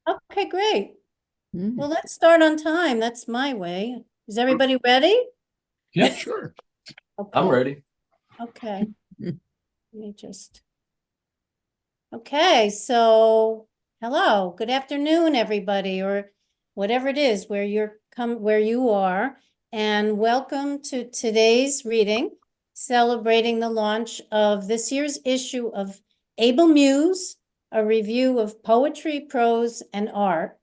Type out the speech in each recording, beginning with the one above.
Okay, great. Mm. Well, let's start on time. That's my way. Is everybody ready? Yeah, sure. I'm Okay, ready. okay. Let me just. Okay, so hello, good afternoon, everybody, or whatever it is where where you are, and welcome to today's reading, celebrating the launch of this year's issue of Able Muse, a review of poetry, prose, and art.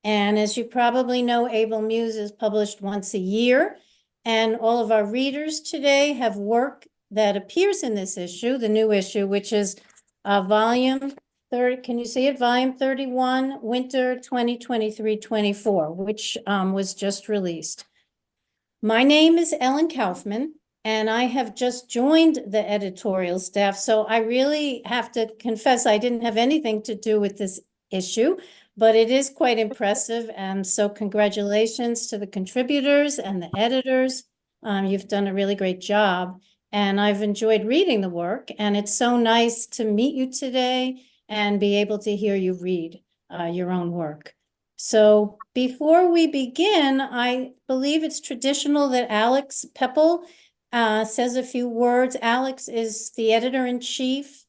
And as you probably know, Able Muse is published once a year, and all of our readers today have work that appears in this issue, the new issue, which is volume 30, can you see it? Volume 31, winter 2023-24, which was just released. My name is Ellen Kaufman, and I have just joined the editorial staff, so I really have to confess I didn't have anything to do with this issue, but it is quite impressive, and so congratulations to the contributors and the editors. You've done a really great job, and I've enjoyed reading the work, and it's so nice to meet you today and be able to hear you read your own work. So before we begin, I believe it's traditional that Alex Pepple says a few words. Alex is the editor-in-chief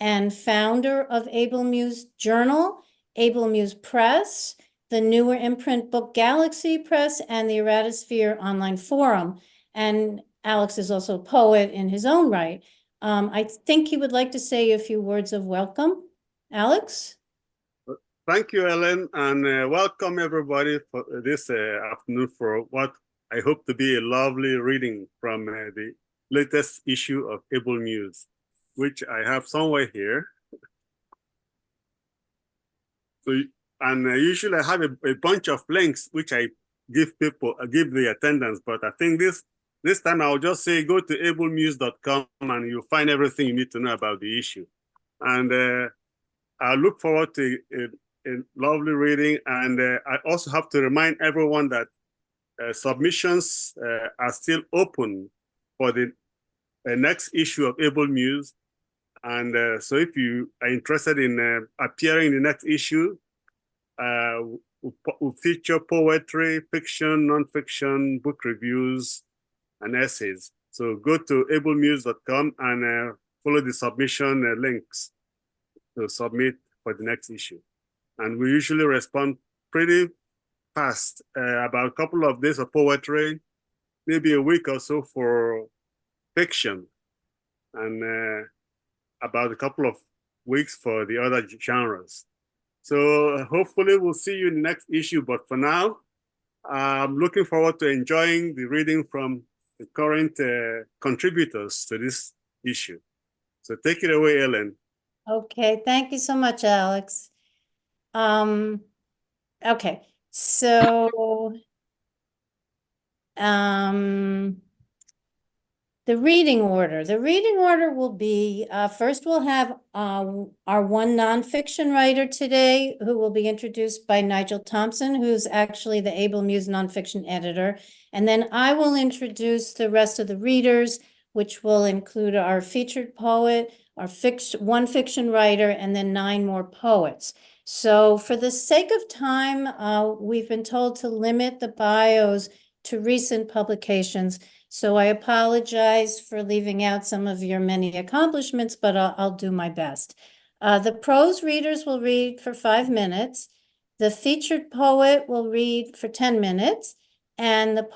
and founder of Able Muse Journal, Able Muse Press, the newer imprint Book Galaxy Press, and the Erratosphere Online Forum. And Alex is also a poet in his own right. I think he would like to say a few words of welcome. Alex? Thank you, Ellen, and welcome everybody for this afternoon for what I hope to be a lovely reading from the latest issue of Able Muse, which I have somewhere here. So, and usually I have a bunch of links which I give people, give the attendants, but I think this time I'll just say go to ablemuse.com and you'll find everything you need to know about the issue. And I look forward to a lovely reading, and I also have to remind everyone that submissions are still open for the next issue of Able Muse. And so if you are interested in appearing in the next issue, we'll feature poetry, fiction, nonfiction, book reviews, and essays. So go to ablemuse.com and follow the submission links to submit for the next issue. And we usually respond pretty fast, about a couple of days of poetry, maybe a week or so for fiction, and about a couple of weeks for the other genres. So hopefully we'll see you in the next issue, but for now, I'm looking forward to enjoying the reading from the current contributors to this issue. So take it away, Ellen. Okay, thank you so much, Alex. Okay, so the reading order will be first we'll have our one nonfiction writer today, who will be introduced by Nigel Thompson, who's actually the Able Muse nonfiction editor, and then I will introduce the rest of the readers, which will include our featured poet, our one fiction writer, and then 9 more poets. So for the sake of time, we've been told to limit the bios to recent publications. So I apologize for leaving out some of your many accomplishments, but I'll do my best. The prose readers will read for 5 minutes. The featured poet will read for 10 minutes. And the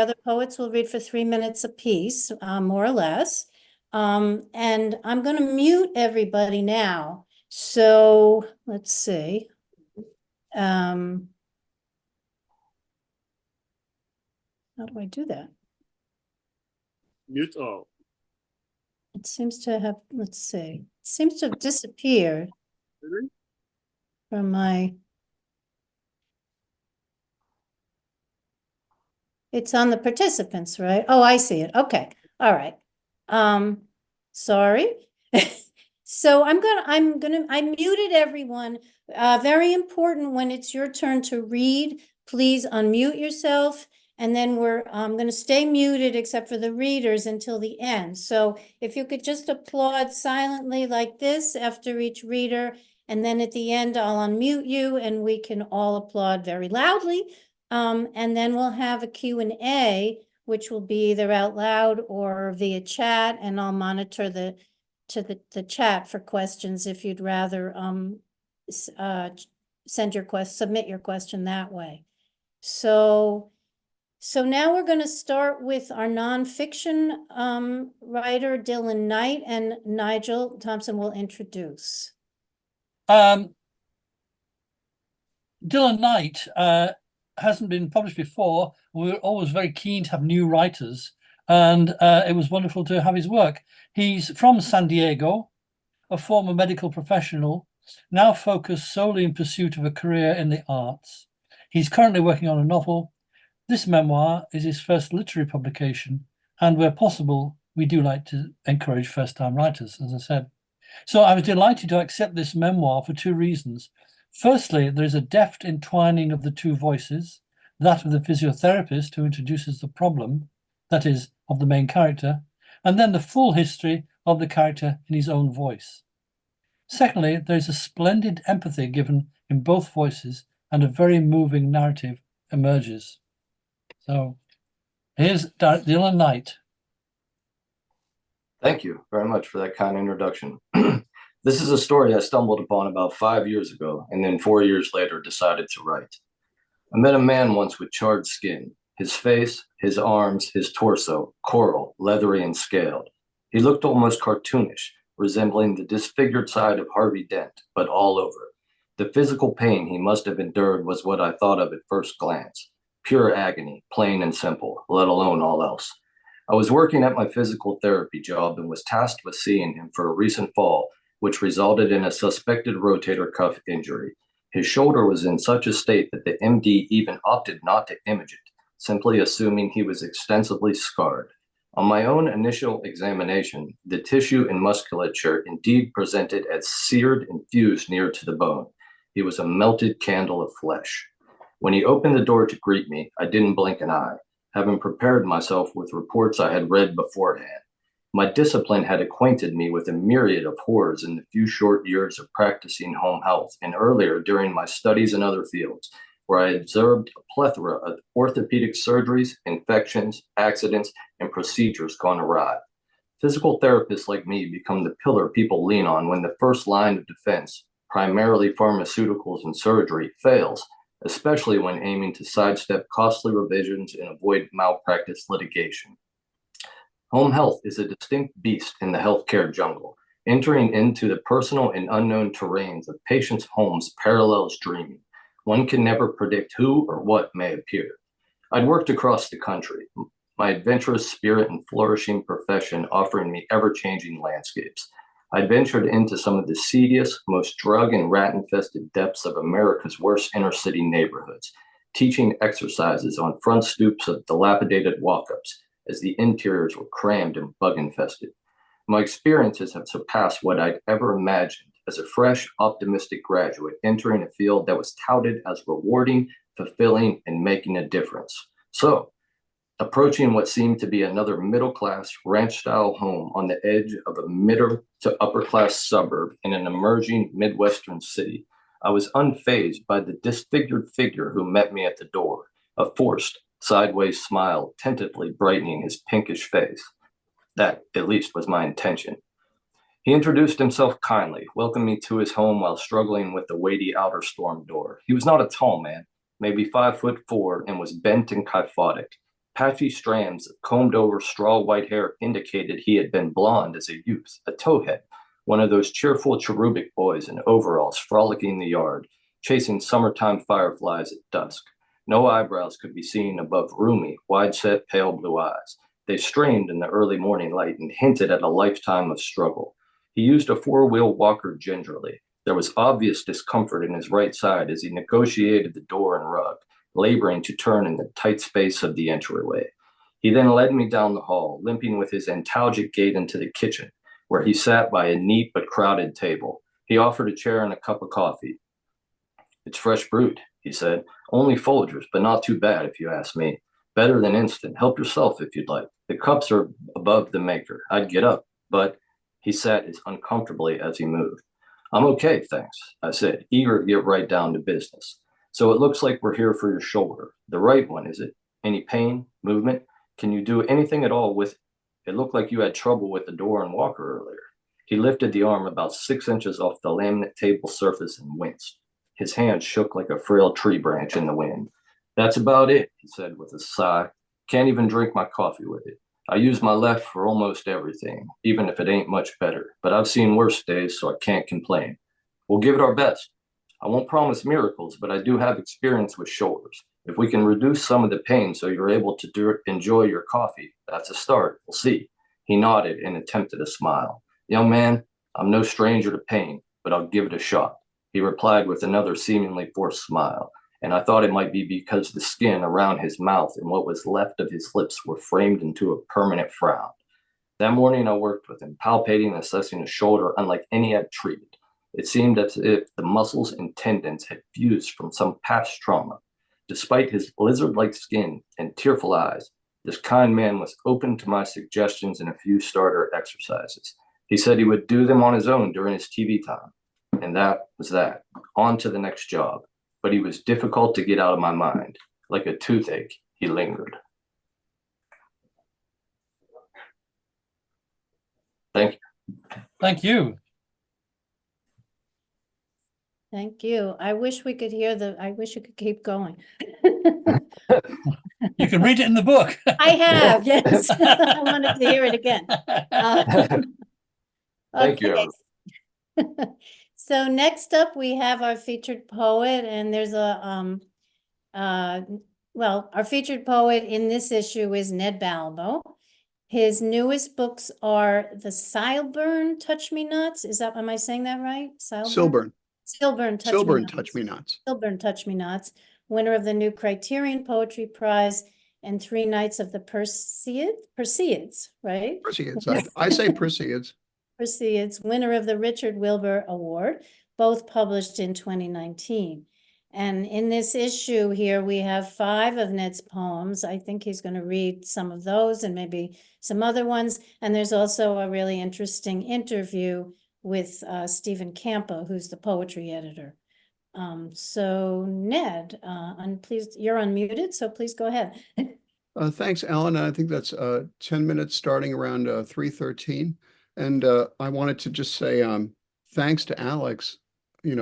other poets will read for 3 minutes apiece, more or less. And I'm going to mute everybody now. So let's see. How do I do that? Mute all. It seems to have, let's see, it seems to have disappeared from my, it's on the participants, right? Oh, I see it. Okay. All right. Sorry. So I muted everyone. Very important, when it's your turn to read, please unmute yourself. And then we're going to stay muted except for the readers until the end. So if you could just applaud silently like this after each reader, And then at the end, I'll unmute you and we can all applaud very loudly. And then we'll have a Q&A, which will be either out loud or via chat, and I'll monitor the chat for questions if you'd rather submit your question that way. So now we're going to start with our nonfiction writer, Dylan Knight, and Nigel Thompson will introduce. Dylan Knight hasn't been published before. We're always very keen to have new writers, and it was wonderful to have his work. He's from San Diego, a former medical professional, now focused solely in pursuit of a career in the arts. He's currently working on a novel. This memoir is his first literary publication, and where possible, we do like to encourage first-time writers, as I said. So I was delighted to accept this memoir for two reasons. Firstly, there is a deft entwining of the two voices, that of the physiotherapist who introduces the problem, that is, of the main character, and then the full history of the character in his own voice. Secondly, there is a splendid empathy given in both voices, and a very moving narrative emerges. So here's Dylan Knight. Thank you very much for that kind introduction. This is a story I stumbled upon about 5 years ago, and then 4 years later decided to write. I met a man once with charred skin. His face, his arms, his torso, coral, leathery and scaled. He looked almost cartoonish, resembling the disfigured side of Harvey Dent, but all over. The physical pain he must have endured was what I thought of at first glance. Pure agony, plain and simple, let alone all else. I was working at my physical therapy job and was tasked with seeing him for a recent fall, which resulted in a suspected rotator cuff injury. His shoulder was in such a state that the MD even opted not to image it, simply assuming he was extensively scarred. On my own initial examination, the tissue and musculature indeed presented as seared and fused near to the bone. He was a melted candle of flesh. When he opened the door to greet me, I didn't blink an eye, having prepared myself with reports I had read beforehand. My discipline had acquainted me with a myriad of horrors in the few short years of practicing home health, and earlier during my studies in other fields, where I observed a plethora of orthopedic surgeries, infections, accidents, and procedures gone awry. Physical therapists like me become the pillar people lean on when the first line of defense, primarily pharmaceuticals and surgery, fails, especially when aiming to sidestep costly revisions and avoid malpractice litigation. Home health is a distinct beast in the healthcare jungle. Entering into the personal and unknown terrains of patients' homes parallels dreaming. One can never predict who or what may appear. I'd worked across the country, my adventurous spirit and flourishing profession offering me ever-changing landscapes. I ventured into some of the seediest, most drug and rat-infested depths of America's worst inner-city neighborhoods, teaching exercises on front stoops of dilapidated walk-ups as the interiors were crammed and bug-infested. My experiences have surpassed what I'd ever imagined as a fresh, optimistic graduate entering a field that was touted as rewarding, fulfilling, and making a difference. So, approaching what seemed to be another middle-class ranch-style home on the edge of a middle to upper-class suburb in an emerging Midwestern city, I was unfazed by the disfigured figure who met me at the door, a forced, sideways smile tentatively brightening his pinkish face. That, at least, was my intention. He introduced himself kindly, welcomed me to his home while struggling with the weighty outer storm door. He was not a tall man, maybe 5'4", and was bent and kyphotic. Patchy strands of combed-over straw-white hair indicated he had been blonde as a youth, a towhead, one of those cheerful cherubic boys in overalls frolicking the yard, chasing summertime fireflies at dusk. No eyebrows could be seen above roomy, wide-set, pale blue eyes. They strained in the early morning light and hinted at a lifetime of struggle. He used a four-wheel walker gingerly. There was obvious discomfort in his right side as he negotiated the door and rug, laboring to turn in the tight space of the entryway. He then led me down the hall, limping with his antalgic gait into the kitchen, where he sat by a neat but crowded table. He offered a chair and a cup of coffee. "It's fresh brewed," he said. "Only Folgers, but not too bad if you ask me. Better than instant. Help yourself if you'd like. The cups are above the maker. I'd get up, but..." He sat as uncomfortably as he moved. I'm okay, thanks, I said, eager to get right down to business. So it looks like we're here for your shoulder. The right one, is it? Any pain, movement? Can you do anything at all with it? It looked like you had trouble with the door and walker earlier. He lifted the arm about 6 inches off the laminate table surface and winced. His hand shook like a frail tree branch in the wind. That's about it, he said with a sigh. Can't even drink my coffee with it. I use my left for almost everything, even if it ain't much better. But I've seen worse days, so I can't complain. We'll give it our best. I won't promise miracles, but I do have experience with shoulders. If we can reduce some of the pain so you're able to enjoy your coffee, that's a start. We'll see. He nodded and attempted a smile. Young man, I'm no stranger to pain, but I'll give it a shot. He replied with another seemingly forced smile, and I thought it might be because the skin around his mouth and what was left of his lips were framed into a permanent frown. That morning I worked with him, palpating and assessing a shoulder unlike any I'd treated. It seemed as if the muscles and tendons had fused from some past trauma. Despite his lizard-like skin and tearful eyes, this kind man was open to my suggestions and a few starter exercises. He said he would do them on his own during his TV time. And that was that. On to the next job. But he was difficult to get out of my mind. Like a toothache, he lingered. Thank you. Thank you. Thank you. I wish we could I wish you could keep going. You can read it in the book. I have, yes. I wanted to hear it again. Thank you, Okay. So next up, we have our featured poet, and there's our featured poet in this issue is Ned Balbo. His newest books are The Silburn Touch Me Nuts. Am I saying that right? Silburn. Silburn Touch Me Silburn Nuts. Touch Me Nuts. Silburn Touch Me Nuts, winner of the new Criterion Poetry Prize and 3 Nights of the Perseids, right? Perseids. I say Perseids. Perseids, winner of the Richard Wilbur Award, both published in 2019. And in this issue here, we have 5 of Ned's poems. I think he's going to read some of those and maybe some other ones. And there's also a really interesting interview with Stephen Campbell, who's the poetry editor. So Ned, please, you're unmuted, so please go ahead. Thanks, Alan. I think that's 10 minutes starting around 3:13. And I wanted to just say thanks to Alex,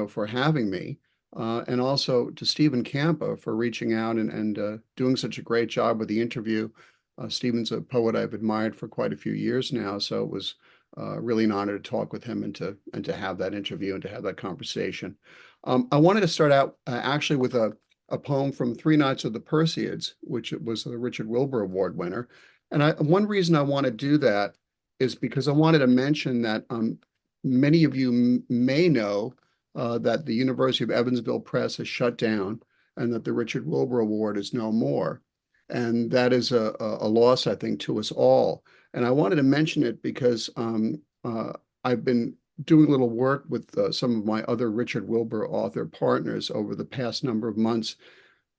for having me, and also to Stephen Campbell for reaching out and doing such a great job with the interview. Stephen's a poet I've admired for quite a few years now, so it was really an honor to talk with him and to have that interview and to have that conversation. I wanted to start out actually with a poem from 3 Nights of the Perseids, which was the Richard Wilbur Award winner. And one reason I want to do that is because I wanted to mention that many of you may know that the University of Evansville Press has shut down and that the Richard Wilbur Award is no more. And that is a loss, I think, to us all. And I wanted to mention it because I've been doing a little work with some of my other Richard Wilbur author partners over the past number of months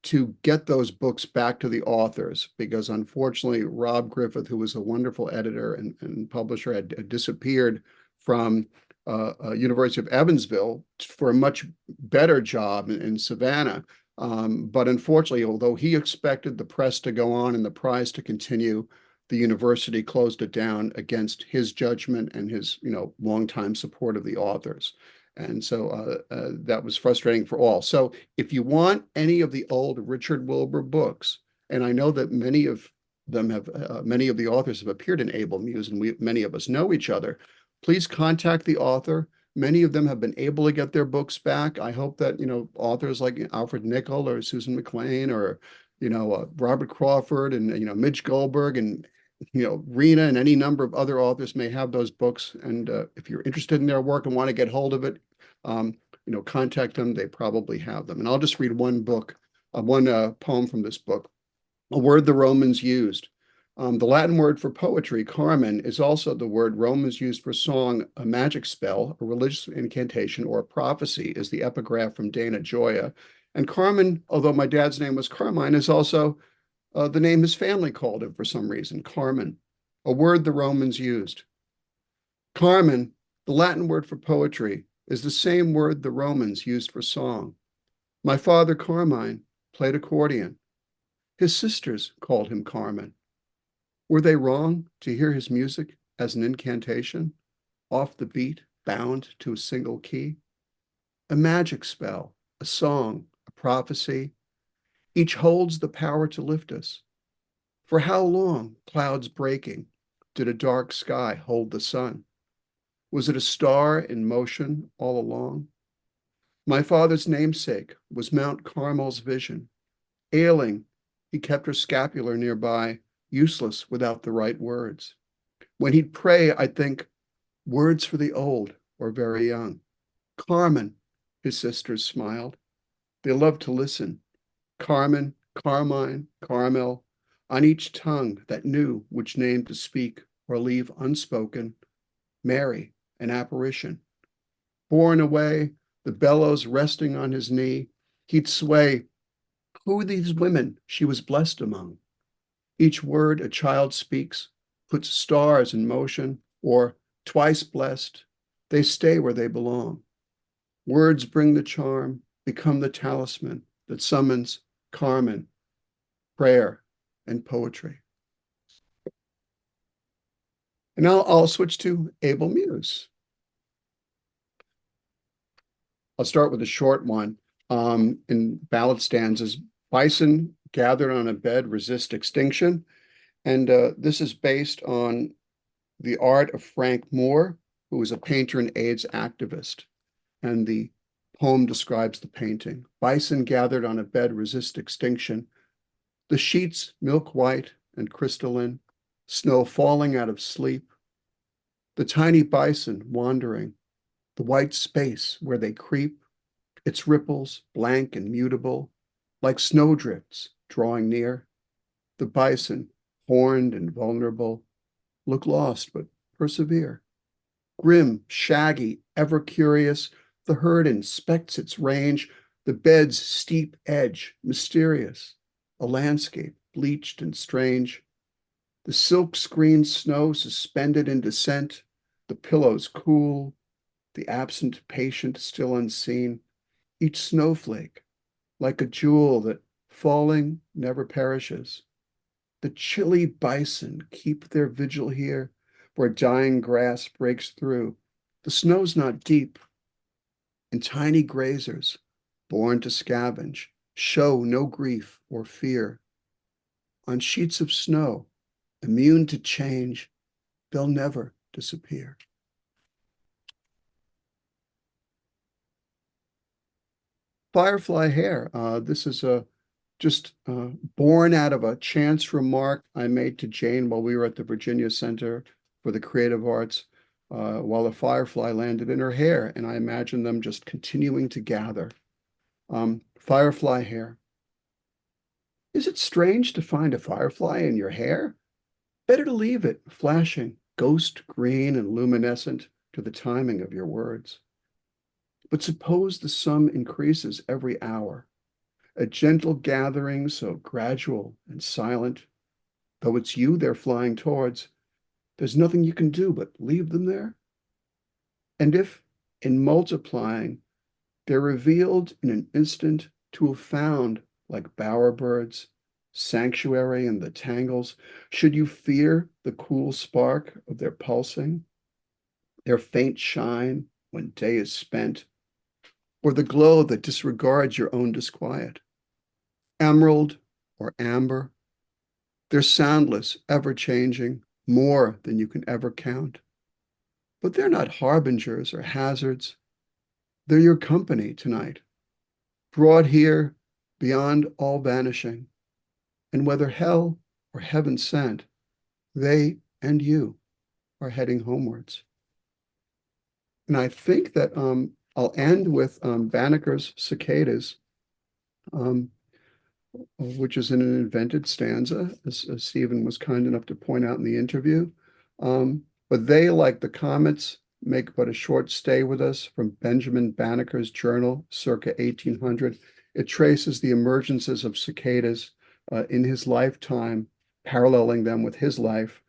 to get those books back to the authors, because unfortunately, Rob Griffith, who was a wonderful editor and publisher, had disappeared from University of Evansville for a much better job in Savannah. But unfortunately, although he expected the press to go on and the prize to continue, the university closed it down against his judgment and his, longtime support of the authors. And so that was frustrating for all. So if you want any of the old Richard Wilbur books, and I know that many of them have, many of the authors have appeared in Able Muse, and many of us know each other, please contact the author. Many of them have been able to get their books back. I hope that, authors like Alfred Nickel or Susan McLean or, Robert Crawford and, Midge Goldberg and, Rena and any number of other authors may have those books. And if you're interested in their work and want to get hold of it, contact them. They probably have them. And I'll just read one poem from this book, A Word the Romans Used. The Latin word for poetry, Carmen, is also the word Romans used for song. A magic spell, a religious incantation, or a prophecy is the epigraph from Dana Gioia. And Carmen, although my dad's name was Carmine, is also the name his family called him for some reason, Carmen, a word the Romans used. Carmen, the Latin word for poetry, is the same word the Romans used for song. My father, Carmine, played accordion. His sisters called him Carmen. Were they wrong to hear his music as an incantation, off the beat, bound to a single key? A magic spell, a song, a prophecy, each holds the power to lift us. For how long, clouds breaking, did a dark sky hold the sun? Was it a star in motion all along? My father's namesake was Mount Carmel's vision. Ailing, he kept her scapular nearby, useless without the right words. When he'd pray, I'd think, words for the old or very young. Carmen, his sisters smiled. They loved to listen. Carmen, Carmine, Carmel, on each tongue that knew which name to speak or leave unspoken. Mary, an apparition. Borne away, the bellows resting on his knee, he'd sway. Who are these women she was blessed among? Each word a child speaks puts stars in motion, or twice blessed, they stay where they belong. Words bring the charm, become the talisman that summons Carmen, prayer, and poetry. And now I'll switch to Able Muse. I'll start with a short one. In ballad stanzas, bison gathered on a bed resist extinction. And this is based on the art of Frank Moore, who was a painter and AIDS activist. And the poem describes the painting. Bison gathered on a bed resist extinction. The sheets milk white and crystalline, snow falling out of sleep. The tiny bison wandering, the white space where they creep, its ripples blank and mutable, like snowdrifts drawing near. The bison, horned and vulnerable, look lost but persevere. Grim, shaggy, ever curious, the herd inspects its range, the bed's steep edge, mysterious, a landscape bleached and strange. The silk-screened snow suspended in descent, the pillows cool, the absent patient still unseen, each snowflake like a jewel that, falling, never perishes. The chilly bison keep their vigil here, where dying grass breaks through. The snow's not deep, and tiny grazers, born to scavenge, show no grief or fear. On sheets of snow, immune to change, they'll never disappear. Firefly hair. This is just born out of a chance remark I made to Jane while we were at the Virginia Center for the Creative Arts, while a firefly landed in her hair, and I imagined them just continuing to gather. Firefly hair. Is it strange to find a firefly in your hair? Better to leave it flashing, ghost green and luminescent to the timing of your words. But suppose the sum increases every hour, a gentle gathering so gradual and silent, though it's you they're flying towards, there's nothing you can do but leave them there. And if, in multiplying, they're revealed in an instant to have found, like bowerbirds, sanctuary in the tangles, should you fear the cool spark of their pulsing, their faint shine when day is spent, or the glow that disregards your own disquiet? Emerald or amber, they're soundless, ever-changing, more than you can ever count. But they're not harbingers or hazards. They're your company tonight, brought here beyond all vanishing. And whether hell or heaven sent, they and you are heading homewards. And I think that I'll end with Banneker's Cicadas, which is in an invented stanza, as Stephen was kind enough to point out in the interview. But they, like the comets, make but a short stay with us. From Benjamin Banneker's journal, circa 1800. It traces the emergences of cicadas in his lifetime, paralleling them with his life.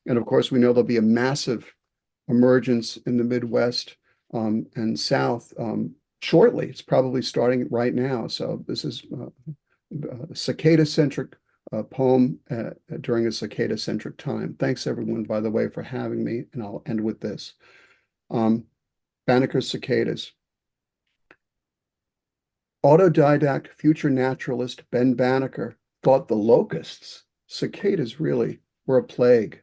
And of course, we know there'll be a massive emergence in the Midwest and south shortly. It's probably starting right now. So this is a cicada-centric poem during a cicada-centric time. Thanks, everyone, by the way, for having me. And I'll end with this. Banneker's cicadas. Autodidact future naturalist Ben Banneker thought the locusts, cicadas really, were a plague.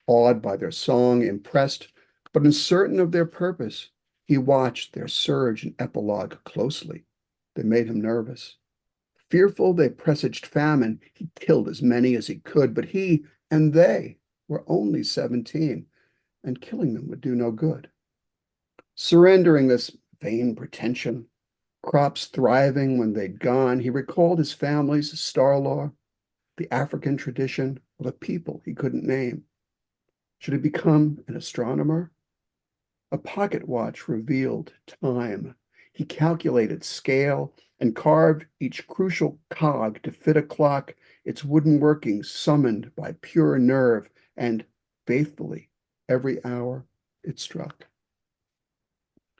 Awed by their song, impressed, but uncertain of their purpose, he watched their surge and epilogue closely. They made him nervous. Fearful they presaged famine, he killed as many as he could, but he and they were only 17, and killing them would do no good. Surrendering this vain pretension, crops thriving when they'd gone, he recalled his family's star lore, the African tradition of a people he couldn't name. Should he become an astronomer? A pocket watch revealed time. He calculated scale and carved each crucial cog to fit a clock, its wooden workings summoned by pure nerve, and faithfully, every hour it struck.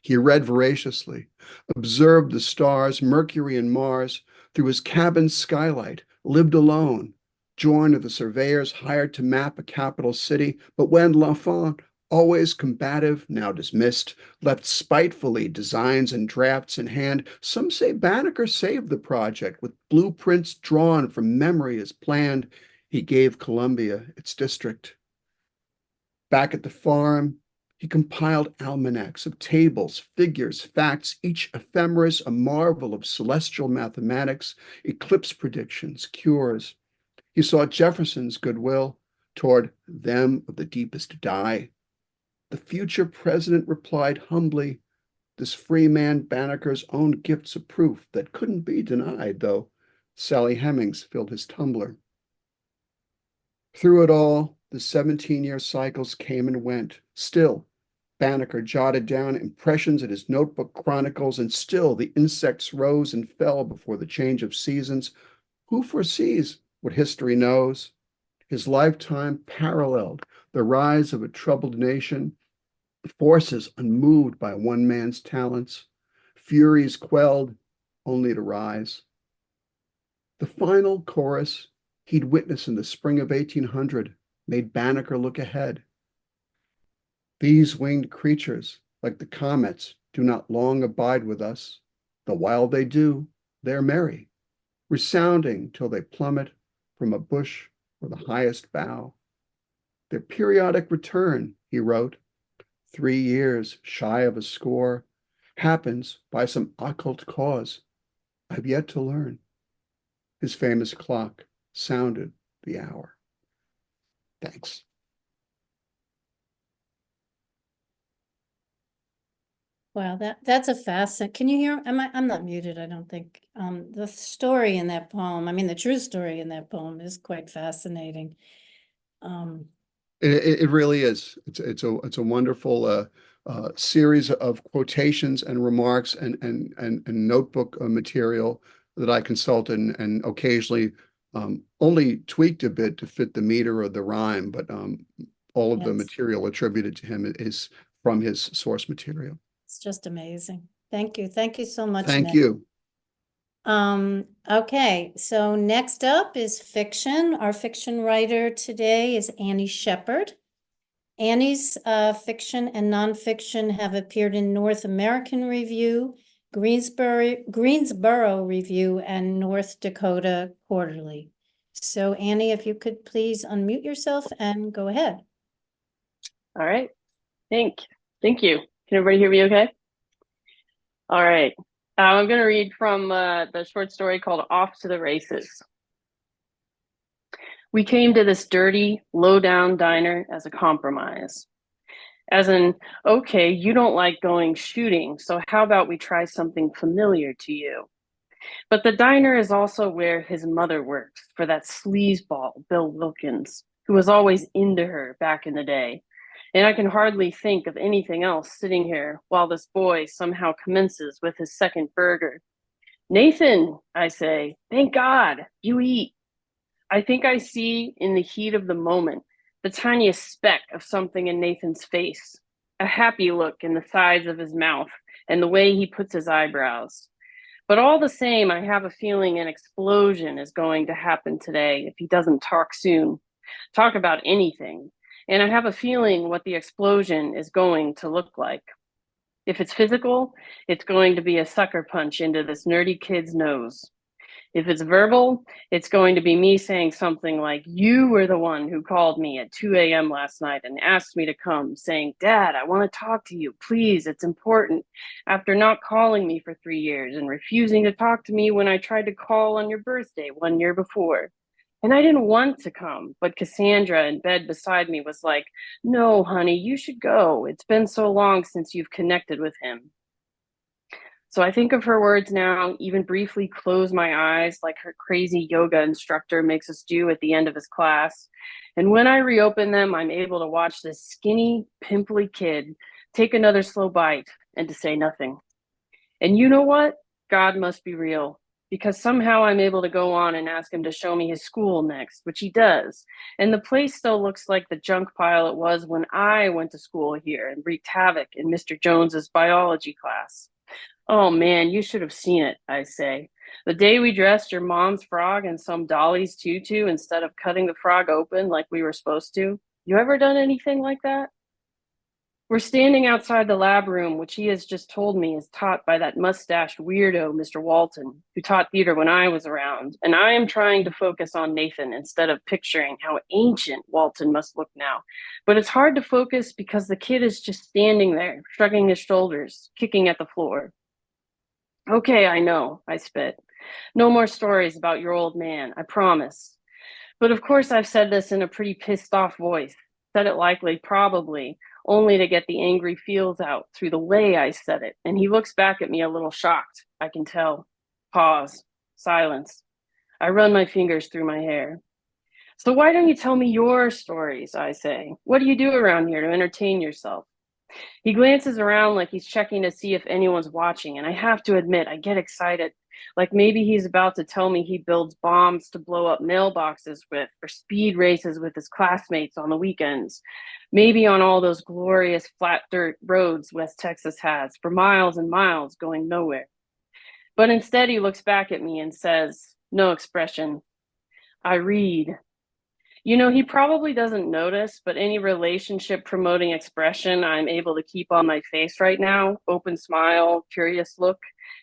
He read voraciously, observed the stars, Mercury and Mars, through his cabin's skylight, lived alone, joined of the surveyors hired to map a capital city, but when L'Enfant, always combative, now dismissed, left spitefully designs and drafts in hand, some say Banneker saved the project with blueprints drawn from memory as planned. He gave Columbia its district. Back at the farm, he compiled almanacs of tables, figures, facts, each ephemeris a marvel of celestial mathematics, eclipse predictions, cures. He saw Jefferson's goodwill toward them of the deepest dye. The future president replied humbly, this free man Banneker's own gifts of proof that couldn't be denied, though Sally Hemings filled his tumbler. Through it all, the 17-year cycles came and went. Still, Banneker jotted down impressions in his notebook chronicles, and still the insects rose and fell before the change of seasons. Who foresees what history knows? His lifetime paralleled the rise of a troubled nation, forces unmoved by one man's talents, furies quelled only to rise. The final chorus he'd witnessed in the spring of 1800 made Banneker look ahead. These winged creatures, like the comets, do not long abide with us, though while they do, they're merry, resounding till they plummet from a bush or the highest bough. Their periodic return, he wrote, 3 years shy of a score, happens by some occult cause I've yet to learn. His famous clock sounded the hour. Thanks. Wow, that's a fascinating. Can you hear? I'm not muted, I don't think. The story in that poem, I mean, the true story in that poem is quite fascinating. It really is. It's a wonderful series of quotations and remarks and notebook material that I consulted and occasionally only tweaked a bit to fit the meter or the rhyme, but all of the Yes. material attributed to him is from his source material. It's just amazing. Thank you. Thank you so much, Thank Ned. you. Okay, so next up is fiction. Our fiction writer today is Annie Shepherd. Annie's fiction and nonfiction have appeared in North American Review, Greensboro Review, and North Dakota Quarterly. So Annie, if you could please unmute yourself and go ahead. All right. Thank you. Can everybody hear me okay? All right. I'm going to read from the short story called Off to the Races. We came to this dirty, low-down diner as a compromise. As in, okay, you don't like going shooting, so how about we try something familiar to you? But the diner is also where his mother works for that sleazeball, Bill Wilkins, who was always into her back in the day. And I can hardly think of anything else sitting here while this boy somehow commences with his second burger. Nathan, I say, thank God, you eat. I think I see in the heat of the moment the tiniest speck of something in Nathan's face. a happy look in the sides of his mouth and the way he puts his eyebrows. But all the same, I have a feeling an explosion is going to happen today if he doesn't talk soon, talk about anything. And I have a feeling what the explosion is going to look like. If it's physical, it's going to be a sucker punch into this nerdy kid's nose. If it's verbal, it's going to be me saying something like, you were the one who called me at 2 a.m. last night and asked me to come, saying, Dad, I want to talk to you. Please, it's important. After not calling me for 3 years and refusing to talk to me when I tried to call on your birthday 1 year before. And I didn't want to come, but Cassandra in bed beside me was like, no, honey, you should go. It's been so long since you've connected with him. So I think of her words now, even briefly close my eyes like her crazy yoga instructor makes us do at the end of his class. And when I reopen them, I'm able to watch this skinny, pimply kid take another slow bite and to say nothing. And you know what? God must be real, because somehow I'm able to go on and ask him to show me his school next, which he does. And the place still looks like the junk pile it was when I went to school here and wreaked havoc in Mr. Jones's biology class. Oh man, you should have seen it, I say. The day we dressed your mom's frog in some dolly's tutu instead of cutting the frog open like we were supposed to. You ever done anything like that? We're standing outside the lab room, which he has just told me is taught by that mustached weirdo, Mr. Walton, who taught theater when I was around. And I am trying to focus on Nathan instead of picturing how ancient Walton must look now. But it's hard to focus because the kid is just standing there, shrugging his shoulders, kicking at the floor. Okay, I know, I spit. No more stories about your old man, I promise. But of course I've said this in a pretty pissed off voice. Said it likely, probably, only to get the angry feels out through the way I said it. And he looks back at me a little shocked, I can tell. Pause. Silence. I run my fingers through my hair. So why don't you tell me your stories, I say. What do you do around here to entertain yourself? He glances around like he's checking to see if anyone's watching, and I have to admit, I get excited. Like maybe he's about to tell me he builds bombs to blow up mailboxes with, or speed races with his classmates on the weekends. Maybe on all those glorious flat dirt roads West Texas has for miles and miles going nowhere. But instead he looks back at me and says, no expression. I read. You know, he probably doesn't notice, but any relationship promoting expression I'm able to keep on my face right now, open smile, curious look,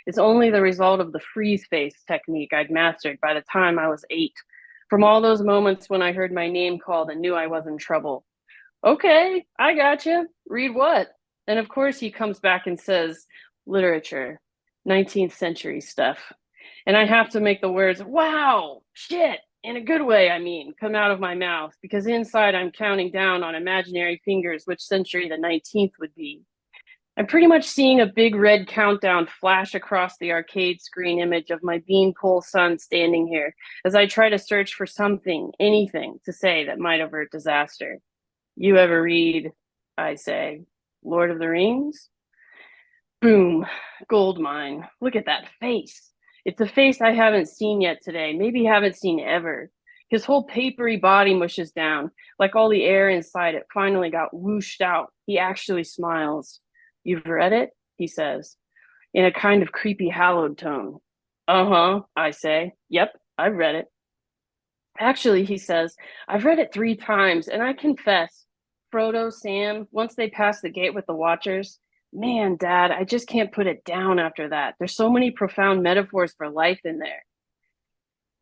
is only the result of the freeze face technique I'd mastered by the time I was 8. From all those moments when I heard my name called and knew I was in trouble. Okay, I gotcha. Read what? And of course he comes back and says, literature, 19th century stuff. And I have to make the words, wow, shit. In a good way, I mean, come out of my mouth, because inside I'm counting down on imaginary fingers which century the 19th would be. I'm pretty much seeing a big red countdown flash across the arcade screen image of my beanpole son standing here as I try to search for something, anything, to say that might avert disaster. You ever read, I say, Lord of the Rings? Boom, gold mine. Look at that face. It's a face I haven't seen yet today, maybe haven't seen ever. His whole papery body mushes down, like all the air inside it finally got whooshed out. He actually smiles. You've read it? He says, in a kind of creepy hallowed tone. Uh-huh, I say. Yep, I've read it. Actually, he says, I've read it 3 times, and I confess, Frodo, Sam, once they pass the gate with the Watchers, man, Dad, I just can't put it down after that. There's so many profound metaphors for life in there.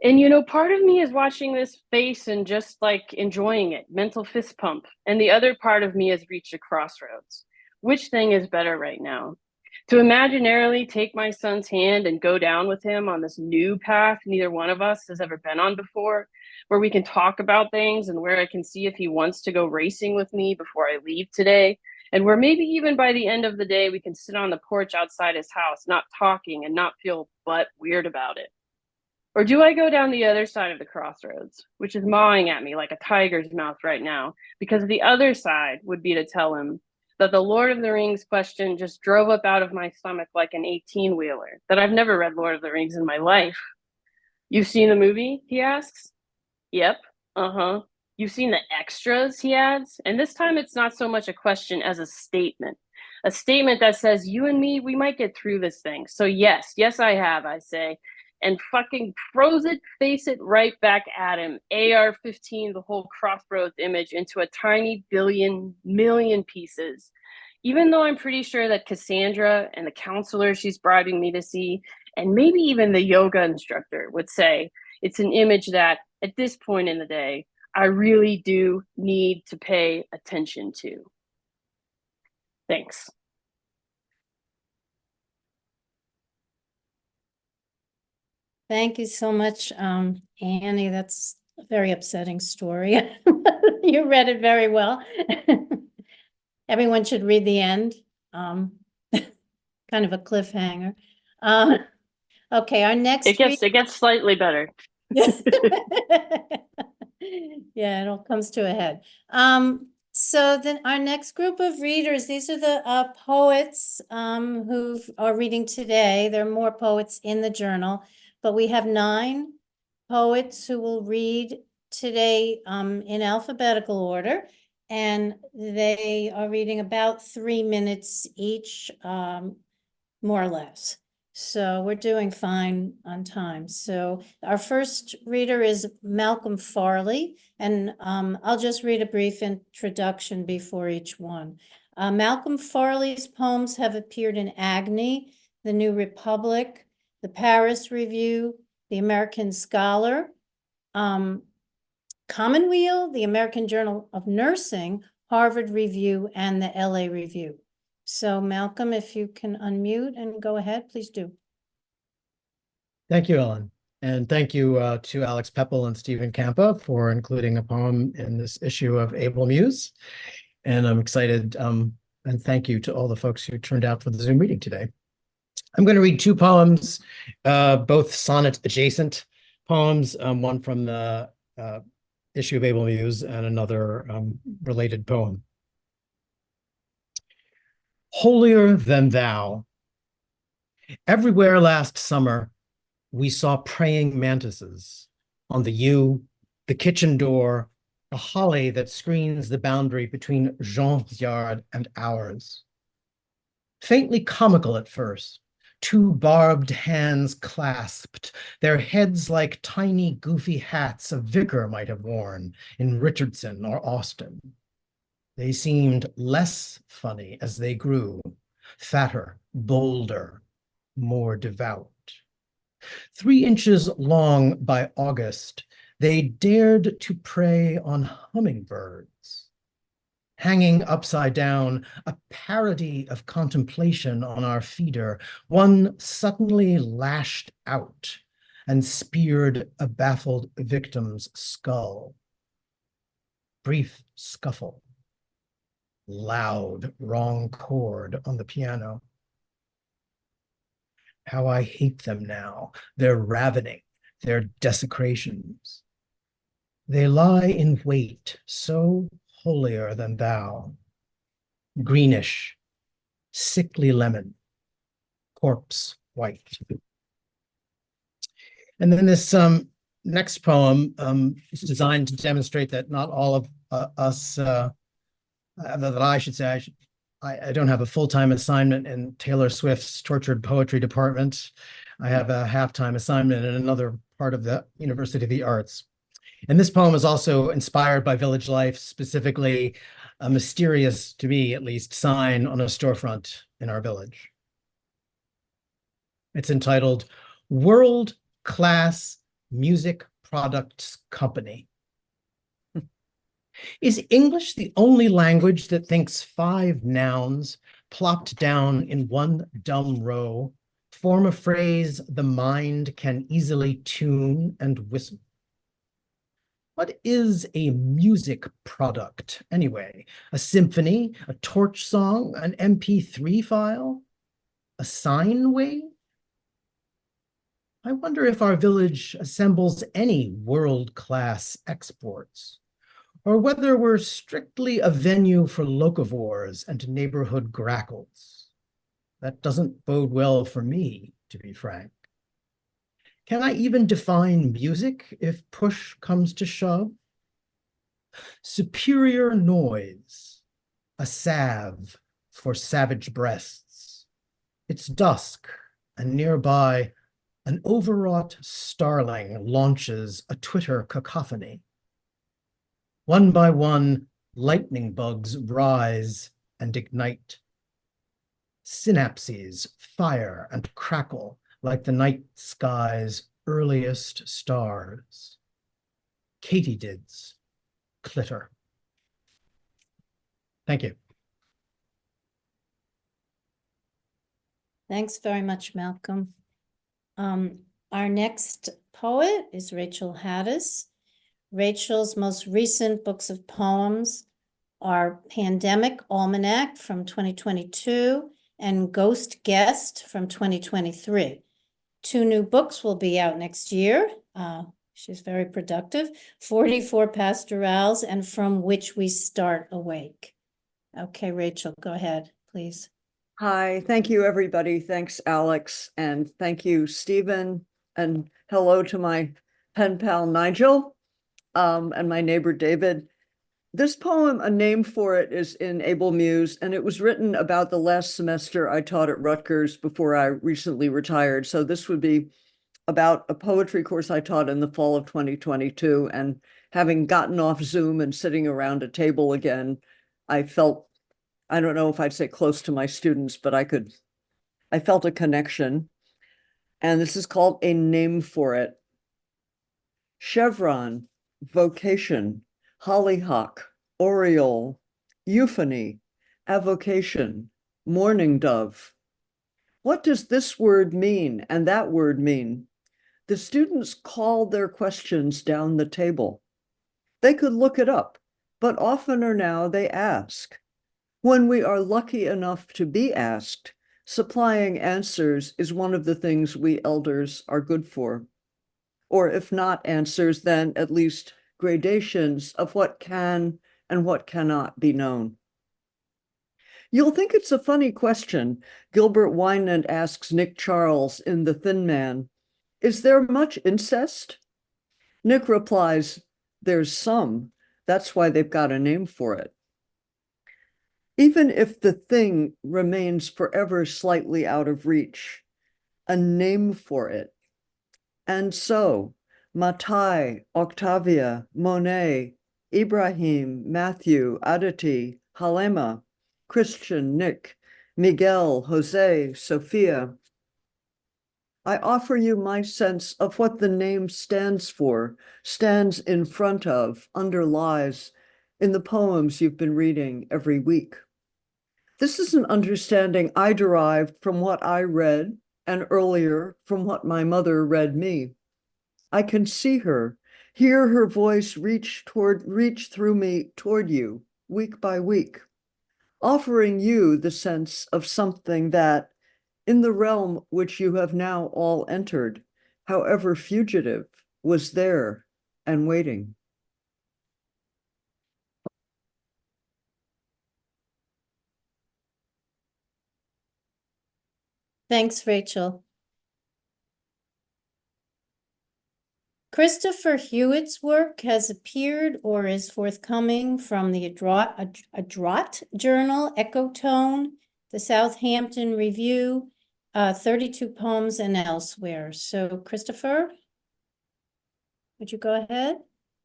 And, you know, part of me is watching this face and just like enjoying it, mental fist pump. And the other part of me has reached a crossroads. Which thing is better right now? To imaginarily take my son's hand and go down with him on this new path neither one of us has ever been on before, where we can talk about things and where I can see if he wants to go racing with me before I leave today. And where maybe even by the end of the day, we can sit on the porch outside his house, not talking and not feel butt weird about it. Or do I go down the other side of the crossroads, which is mawing at me like a tiger's mouth right now, because the other side would be to tell him that the Lord of the Rings question just drove up out of my stomach like an 18-wheeler, that I've never read Lord of the Rings in my life. You've seen the movie? He asks. Yep. Uh-huh. You've seen the extras, he adds, and this time it's not so much a question as a statement. A statement that says, you and me, we might get through this thing. So yes, I have, I say, and fucking throws it, face it right back at him. AR-15, the whole crossbow image, into a tiny million pieces. Even though I'm pretty sure that Cassandra and the counselor she's bribing me to see, and maybe even the yoga instructor would say, it's an image that, at this point in the day, I really do need to pay attention to. Thanks. Thank you so much, Annie. That's a very upsetting story. You read it very well. Everyone should read the end. Kind of a cliffhanger. Okay, our next It gets slightly better. Yeah, it all comes to a head. So then our next group of readers, these are the poets who are reading today. There are more poets in the journal, but we have 9 poets who will read today in alphabetical order, and they are reading about 3 minutes each, more or less. So we're doing fine on time. So our first reader is Malcolm Farley, and I'll just read a brief introduction before each one. Malcolm Farley's poems have appeared in Agni, The New Republic, the Paris Review, the American Scholar, Commonweal, the American Journal of Nursing, Harvard Review, and the LA Review. So Malcolm, if you can unmute and go ahead, please do. Thank you, Ellen. And thank you to Alex Pepple and Stephen Campa for including a poem in this issue of Able Muse. And I'm excited, and thank you to all the folks who turned out for the Zoom meeting today. I'm going to read 2 poems, both sonnet adjacent poems, one from the issue of Able Muse and another related poem. Holier than thou. Everywhere last summer, we saw praying mantises on the yew, the kitchen door, a holly that screens the boundary between Jean's yard and ours. Faintly comical at first, 2 barbed hands clasped, their heads like tiny goofy hats a vicar might have worn in Richardson or Austin. They seemed less funny as they grew, fatter, bolder, more devout. 3 inches long by August, they dared to prey on hummingbirds. Hanging upside down, a parody of contemplation on our feeder, one suddenly lashed out and speared a baffled victim's skull. Brief scuffle. Loud, wrong chord on the piano. How I hate them now, their ravening, their desecrations. They lie in wait, so holier than thou. Greenish, sickly lemon, corpse white. And then this next poem is designed to demonstrate that not all of us, that I should say, I don't have a full-time assignment in Taylor Swift's tortured poetry department. I have a half-time assignment in another part of the University of the Arts. And this poem is also inspired by village life, specifically a mysterious, to me at least, sign on a storefront in our village. It's entitled World Class Music Products Company. Is English the only language that thinks 5 nouns plopped down in one dumb row form a phrase the mind can easily tune and whistle? What is a music product, anyway? A symphony, a torch song, an MP3 file, a sine wave? I wonder if our village assembles any world-class exports, or whether we're strictly a venue for locavores and neighborhood grackles. That doesn't bode well for me, to be frank. Can I even define music if push comes to shove? superior noise, a salve for savage breasts. It's dusk, and nearby, an overwrought starling launches a Twitter cacophony. One by one, lightning bugs rise and ignite. Synapses fire and crackle like the night sky's earliest stars. Katydids clitter. Thank you. Thanks very much, Malcolm. Our next poet is Rachel Hadas. Rachel's most recent books of poems are Pandemic Almanac from 2022 and Ghost Guest from 2023. 2 new books will be out next year. She's very productive. 44 Pastorals and From Which We Start Awake. Okay, Rachel, go ahead, please. Hi, thank you, everybody. Thanks, Alex, and thank you, Stephen, and hello to my pen pal, Nigel, and my neighbor, David. This poem, a name for it, is in Able Muse, and it was written about the last semester I taught at Rutgers before I recently retired. So this would be about a poetry course I taught in the fall of 2022, and having gotten off Zoom and sitting around a table again, I felt, I don't know if I'd say close to my students, but I felt a connection. And this is called A Name for It. Chevron, vocation, hollyhock, oriole, euphony, avocation, mourning dove. What does this word mean and that word mean? The students called their questions down the table. They could look it up, but oftener now they ask. When we are lucky enough to be asked, supplying answers is one of the things we elders are good for. Or if not answers, then at least gradations of what can and what cannot be known. You'll think it's a funny question. Gilbert Wynand asks Nick Charles in The Thin Man, is there much incest? Nick replies, there's some. That's why they've got a name for it. Even if the thing remains forever slightly out of reach, a name for it. And so, Matai, Octavia, Monet, Ibrahim, Matthew, Aditi, Halema, Christian, Nick, Miguel, Jose, Sophia. I offer you my sense of what the name stands for, stands in front of, underlies, in the poems you've been reading every week. This is an understanding I derived from what I read, and earlier from what my mother read me. I can see her, hear her voice reach through me toward you, week by week, offering you the sense of something that, in the realm which you have now all entered, however fugitive, was there and waiting. Thanks, Rachel. Christopher Hewitt's work has appeared or is forthcoming from the Adrot Journal, Ecotone, the Southampton Review, 32 Poems, and elsewhere. So, Christopher, would you go ahead?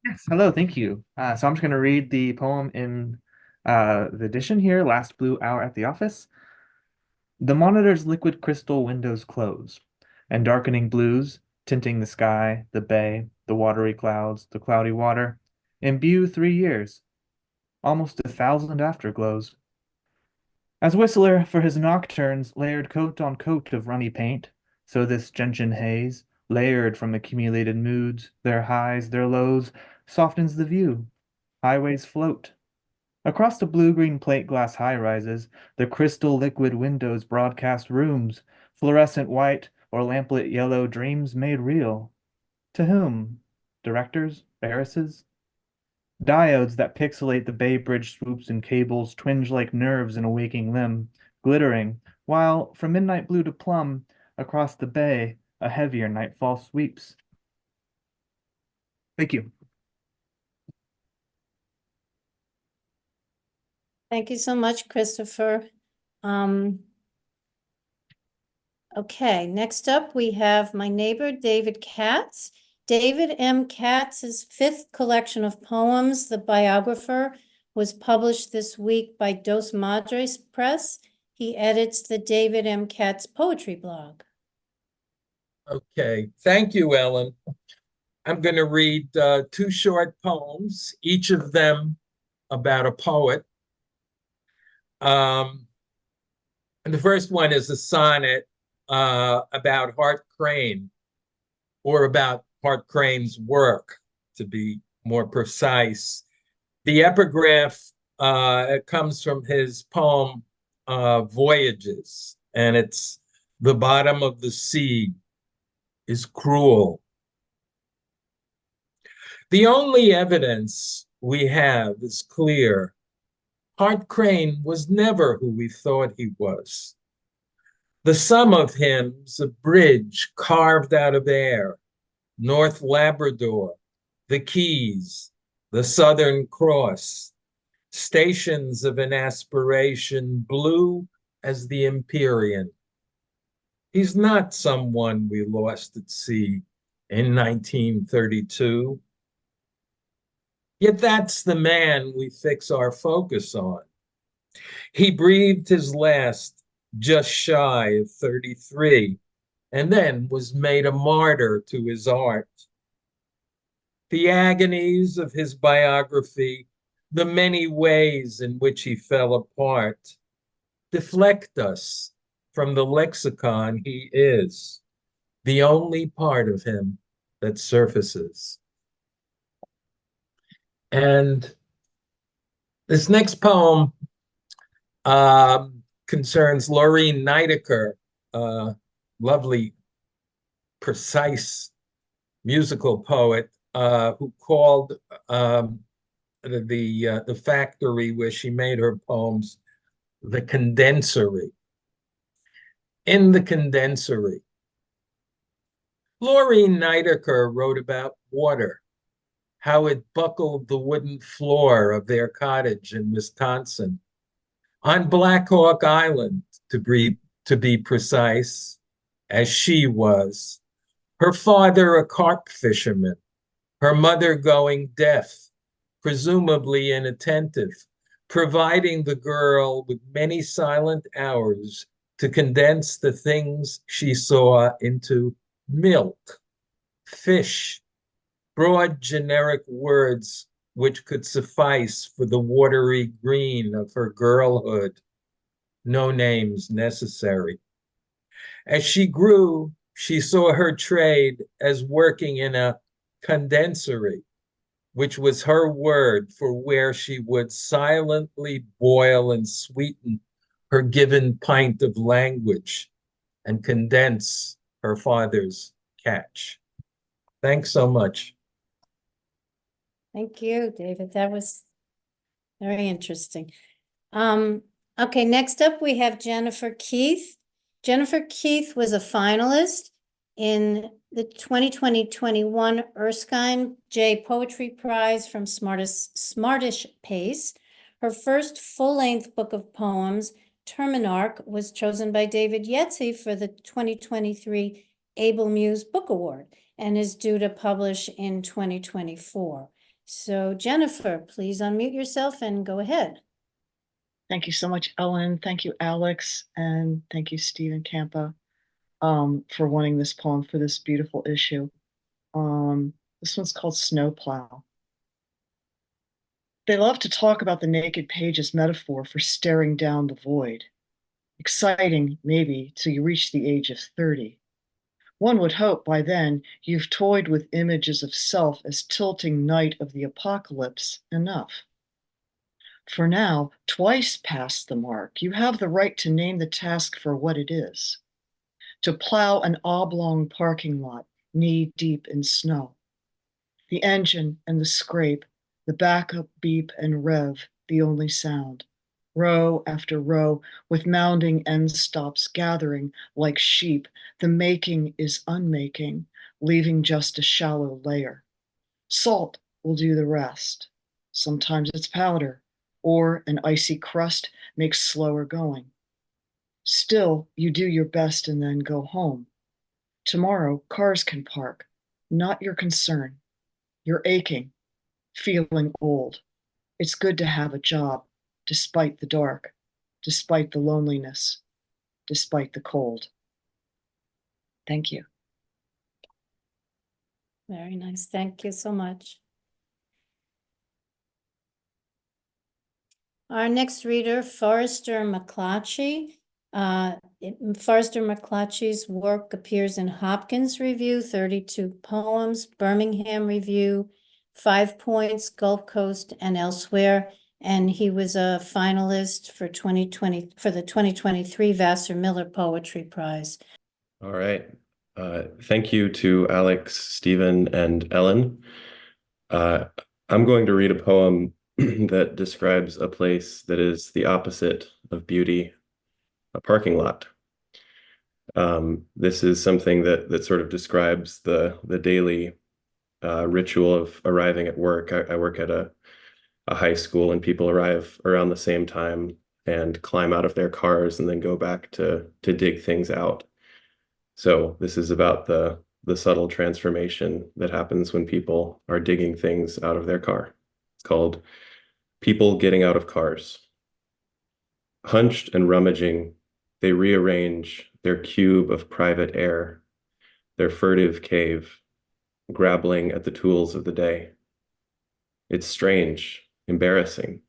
Yes, hello, thank you. So I'm just going to read the poem in the edition here, Last Blue Hour at the Office. The monitor's liquid crystal windows close, and darkening blues, tinting the sky, the bay, the watery clouds, the cloudy water, imbue 3 years, almost 1,000 afterglows. As Whistler, for his nocturnes, layered coat on coat of runny paint, so this gentian haze, layered from accumulated moods, their highs, their lows, softens the view. Highways float. Across the blue-green plate glass high-rises, the crystal liquid windows broadcast rooms, fluorescent white or lamplit yellow dreams made real. To whom? Directors? Heiresses? Diodes that pixelate the Bay Bridge swoops and cables twinge like nerves in a waking limb, glittering, while from midnight blue to plum, across the bay, a heavier nightfall sweeps. Thank you. Thank you so much, Christopher. Okay, next up we have my neighbor, David Katz. David M. Katz's fifth collection of poems, The Biographer, was published this week by Dos Madres Press. He edits the David M. Katz poetry blog. Okay, thank you, Ellen. I'm going to read two short poems, each of them about a poet. And the first one is a sonnet about Hart Crane, or about Hart Crane's work, to be more precise. The epigraph comes from his poem Voyages, and it's "The bottom of the sea is cruel. The only evidence we have is clear. Hart Crane was never who we thought he was. The sum of him's a bridge carved out of air, North Labrador, the Keys, the Southern Cross, stations of an aspiration blue as the Empyrean. He's not someone we lost at sea in 1932. Yet that's the man we fix our focus on. He breathed his last just shy of 33, and then was made a martyr to his art. The agonies of his biography, the many ways in which he fell apart, deflect us from the lexicon he is, the only part of him that surfaces. And this next poem concerns Laureen Nidecker, lovely, precise musical poet who called the factory where she made her poems the condensery. In the condensery, Laureen Nidecker wrote about water, how it buckled the wooden floor of their cottage in Wisconsin, on Black Hawk Island, to be precise, as she was, her father a carp fisherman, her mother going deaf, presumably inattentive, providing the girl with many silent hours to condense the things she saw into milk, fish, broad generic words which could suffice for the watery green of her girlhood, no names necessary. As she grew, she saw her trade as working in a condensery, which was her word for where she would silently boil and sweeten her given pint of language and condense her father's catch. Thanks so much. Thank you, David. That was very interesting. Okay, next up we have Jennifer Keith. Jennifer Keith was a finalist in the 2020-21 Erskine J. Poetry Prize from Smartish Pace. Her first full-length book of poems, Terminarch, was chosen by David Yetzi for the 2023 Able Muse Book Award and is due to publish in 2024. So Jennifer, please unmute yourself and go ahead. Thank you so much, Ellen. Thank you, Alex. And thank you, Stephen Campa, for wanting this poem for this beautiful issue. This one's called Snowplow. They love to talk about the naked page as metaphor for staring down the void. Exciting, maybe, till you reach the age of 30. One would hope by then you've toyed with images of self as tilting night of the apocalypse enough. For now, twice past the mark, you have the right to name the task for what it is. To plow an oblong parking lot knee-deep in snow. The engine and the scrape, the backup beep and rev, the only sound. Row after row, with mounding end stops gathering like sheep, the making is unmaking, leaving just a shallow layer. Salt will do the rest. Sometimes it's powder, or an icy crust makes slower going. Still, you do your best and then go home. Tomorrow, cars can park, not your concern. You're aching, feeling old. It's good to have a job, despite the dark, despite the loneliness, despite the cold. Thank you. Very nice. Thank you so much. Our next reader, Forrester McClatchey. Forrester McClatchey's work appears in Hopkins Review, 32 poems, Birmingham Review, 5 Points, Gulf Coast, and elsewhere. And he was a finalist for the 2023 Vassar Miller Poetry Prize. All right. Thank you to Alex, Stephen, and Ellen. I'm going to read a poem that describes a place that is the opposite of beauty, a parking lot. This is something that sort of describes the daily ritual of arriving at work. I work at a high school, and people arrive around the same time and climb out of their cars and then go back to dig things out. So this is about the subtle transformation that happens when people are digging things out of their car. It's called People Getting Out of Cars. Hunched and rummaging, they rearrange their cube of private air, their furtive cave, grappling at the tools of the day. It's strange, embarrassing,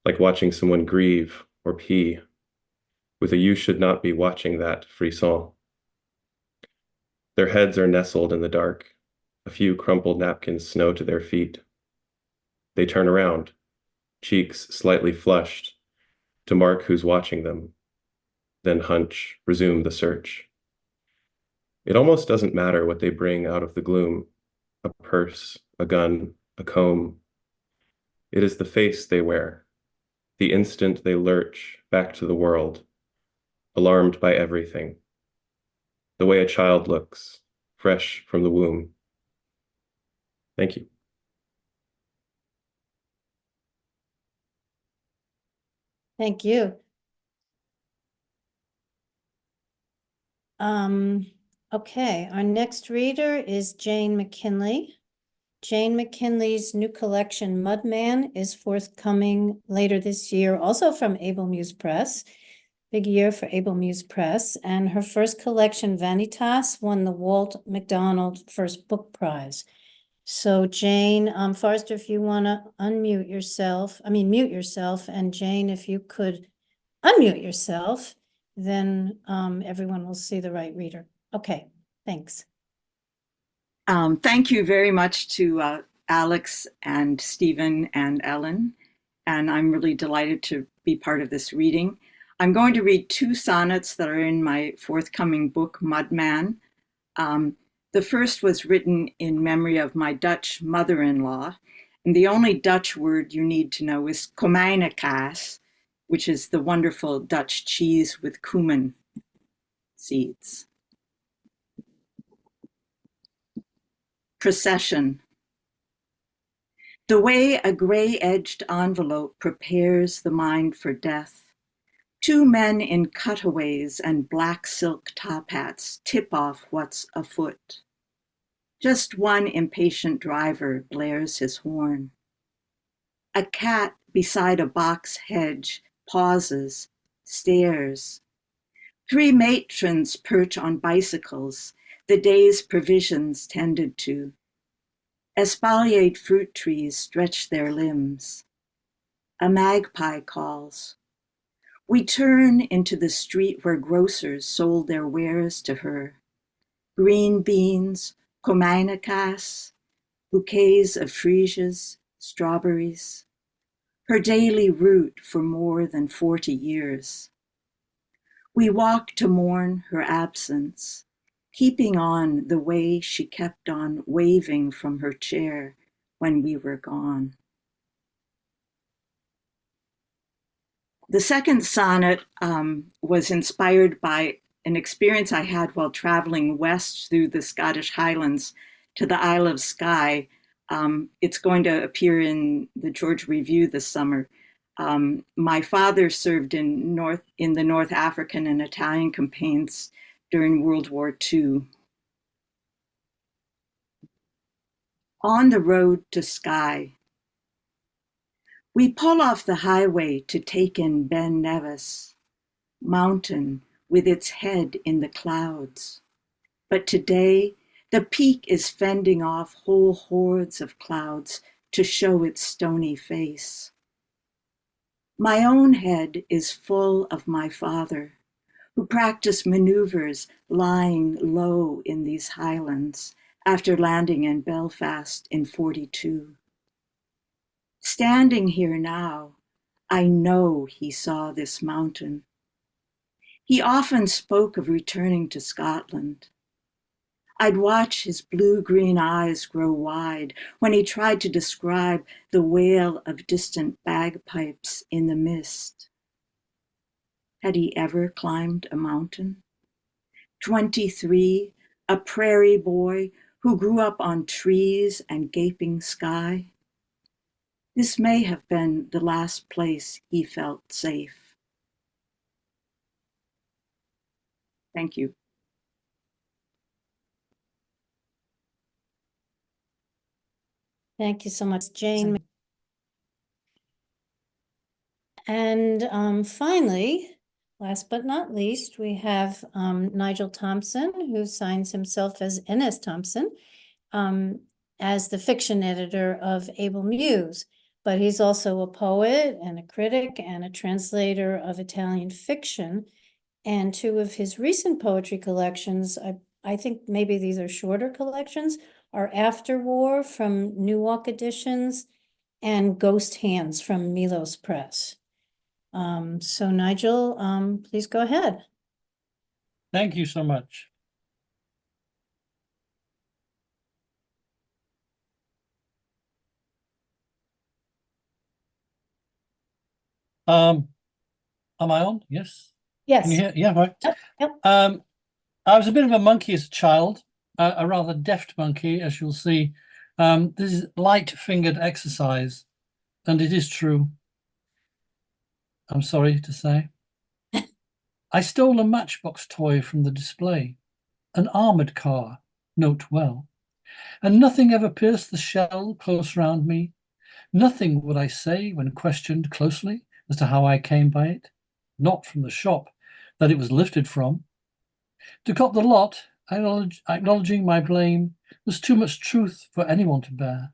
like watching someone grieve or pee, with a "you should not be watching that" frisson. Their heads are nestled in the dark, a few crumpled napkins snow to their feet. They turn around, cheeks slightly flushed, to mark who's watching them, then hunch, resume the search. It almost doesn't matter what they bring out of the gloom, a purse, a gun, a comb. It is the face they wear, the instant they lurch back to the world, alarmed by everything. The way a child looks, fresh from the womb. Thank you. Thank you. Okay, our next reader is Jane McKinley. Jane McKinley's new collection, Mudman, is forthcoming later this year, also from Able Muse Press. Big year for Able Muse Press. And her first collection, Vanitas, won the Walt McDonald First Book Prize. So Jane, Forrester, if you want to mute yourself, and Jane, if you could unmute yourself, then everyone will see the right reader. Okay, thanks. Thank you very much to Alex and Stephen and Ellen, and I'm really delighted to be part of this reading. I'm going to read 2 sonnets that are in my forthcoming book, Mudman. The first was written in memory of my Dutch mother-in-law, and the only Dutch word you need to know is komijnekaas, which is the wonderful Dutch cheese with cumin seeds. Procession. The way a gray-edged envelope prepares the mind for death. 2 men in cutaways and black silk top hats tip off what's afoot. Just one impatient driver blares his horn. A cat beside a box hedge pauses, stares. 3 matrons perch on bicycles, the day's provisions tended to. Espaliered fruit trees stretch their limbs. A magpie calls. We turn into the street where grocers sold their wares to her. Green beans, komijnekaas, bouquets of freesias, strawberries. Her daily route for more than 40 years. We walk to mourn her absence, keeping on the way she kept on waving from her chair when we were gone. The second sonnet was inspired by an experience I had while traveling west through the Scottish Highlands to the Isle of Skye. It's going to appear in the George Review this summer. My father served in the North African and Italian campaigns during World War II. On the road to Skye. We pull off the highway to take in Ben Nevis, mountain with its head in the clouds. But today, the peak is fending off whole hordes of clouds to show its stony face. My own head is full of my father, who practiced maneuvers lying low in these highlands after landing in Belfast in 42. Standing here now, I know he saw this mountain. He often spoke of returning to Scotland. I'd watch his blue-green eyes grow wide when he tried to describe the wail of distant bagpipes in the mist. Had he ever climbed a mountain? 23, a prairie boy who grew up on trees and gaping sky. This may have been the last place he felt safe. Thank you. Thank you so much, Jane. And finally, last but not least, we have Nigel Thompson, who signs himself as N.S. Thompson, as the fiction editor of Able Muse. But he's also a poet and a critic and a translator of Italian fiction. And two of his recent poetry collections, I think maybe these are shorter collections, are After War from New Walk Editions and Ghost Hands from Milos Press. So Nigel, please go ahead. Thank you so much. Am I on? Yes. Yes. Can you hear? Yeah, right. Yep. I was a bit of a monkey as a child, a rather deft monkey, as you'll see. This is light-fingered exercise, and it is true. I'm sorry to say. I stole a matchbox toy from the display, an armored car, note well, and nothing ever pierced the shell close round me. Nothing would I say when questioned closely as to how I came by it, not from the shop that it was lifted from. To cop the lot, acknowledging my blame, was too much truth for anyone to bear.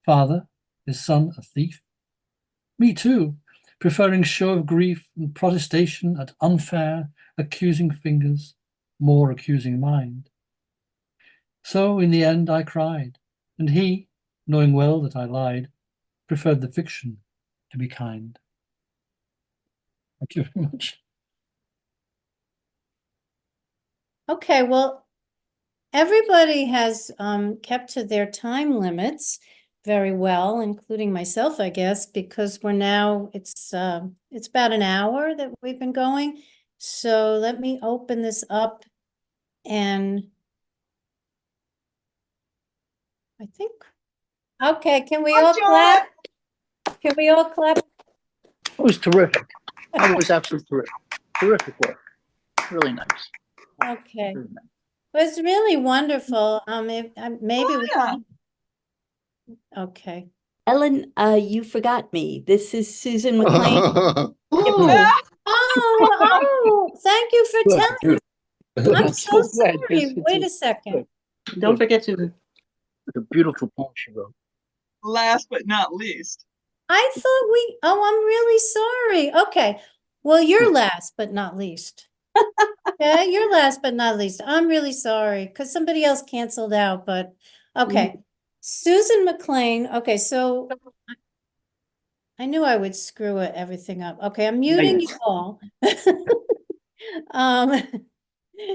Father, his son a thief? Me too, preferring show of grief and protestation at unfair, accusing fingers, more accusing mind. So in the end I cried, and he, knowing well that I lied, preferred the fiction to be kind. Thank you very much. Okay, well, everybody has kept to their time limits very well, including myself, I guess, because it's about an hour that we've been going. So let me open this up, and I think, okay, can we all clap? Can we all clap? It was terrific. That was absolutely terrific. Terrific work. Really nice. Okay. Really nice. It was really wonderful. Maybe we can. Okay. Ellen, you forgot me. This is Susan McLean. Oh, thank you for telling me. I'm so glad. sorry. Wait a second. Don't forget the beautiful poem she wrote. Last but not least. I thought I'm really sorry. Okay. Well, you're last but not least. Okay, you're last but not least. I'm really sorry because somebody else canceled out, but okay. Susan McLean. Okay, so I knew I would screw everything up. Okay, I'm muting you all.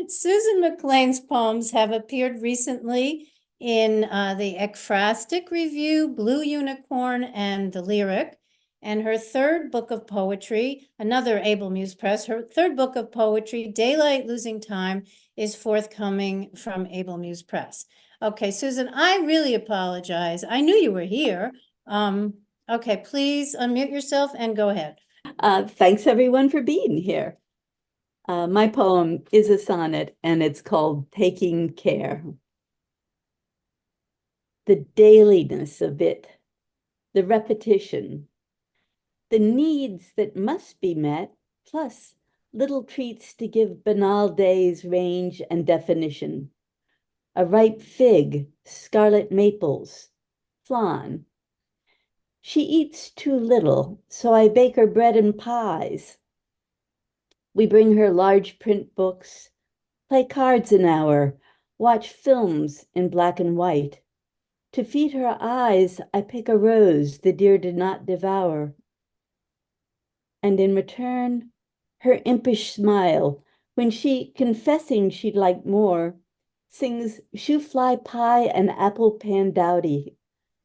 Susan McLean's poems have appeared recently in the Ekphrastic Review, Blue Unicorn, and The Lyric. And her third book of poetry, another Able Muse Press, her third book of poetry, Daylight Losing Time, is forthcoming from Able Muse Press. Okay, Susan, I really apologize. I knew you were here. Okay, please unmute yourself and go ahead. Thanks everyone for being here. My poem is a sonnet and it's called Taking Care. The dailiness of it, the repetition, the needs that must be met, plus little treats to give banal days range and definition. A ripe fig, scarlet maples, flan. She eats too little, so I bake her bread and pies. We bring her large print books, play cards an hour, watch films in black and white. To feed her eyes, I pick a rose the deer did not devour. And in return, her impish smile, when she, confessing she'd like more, sings shoe fly pie and apple pan dowdy,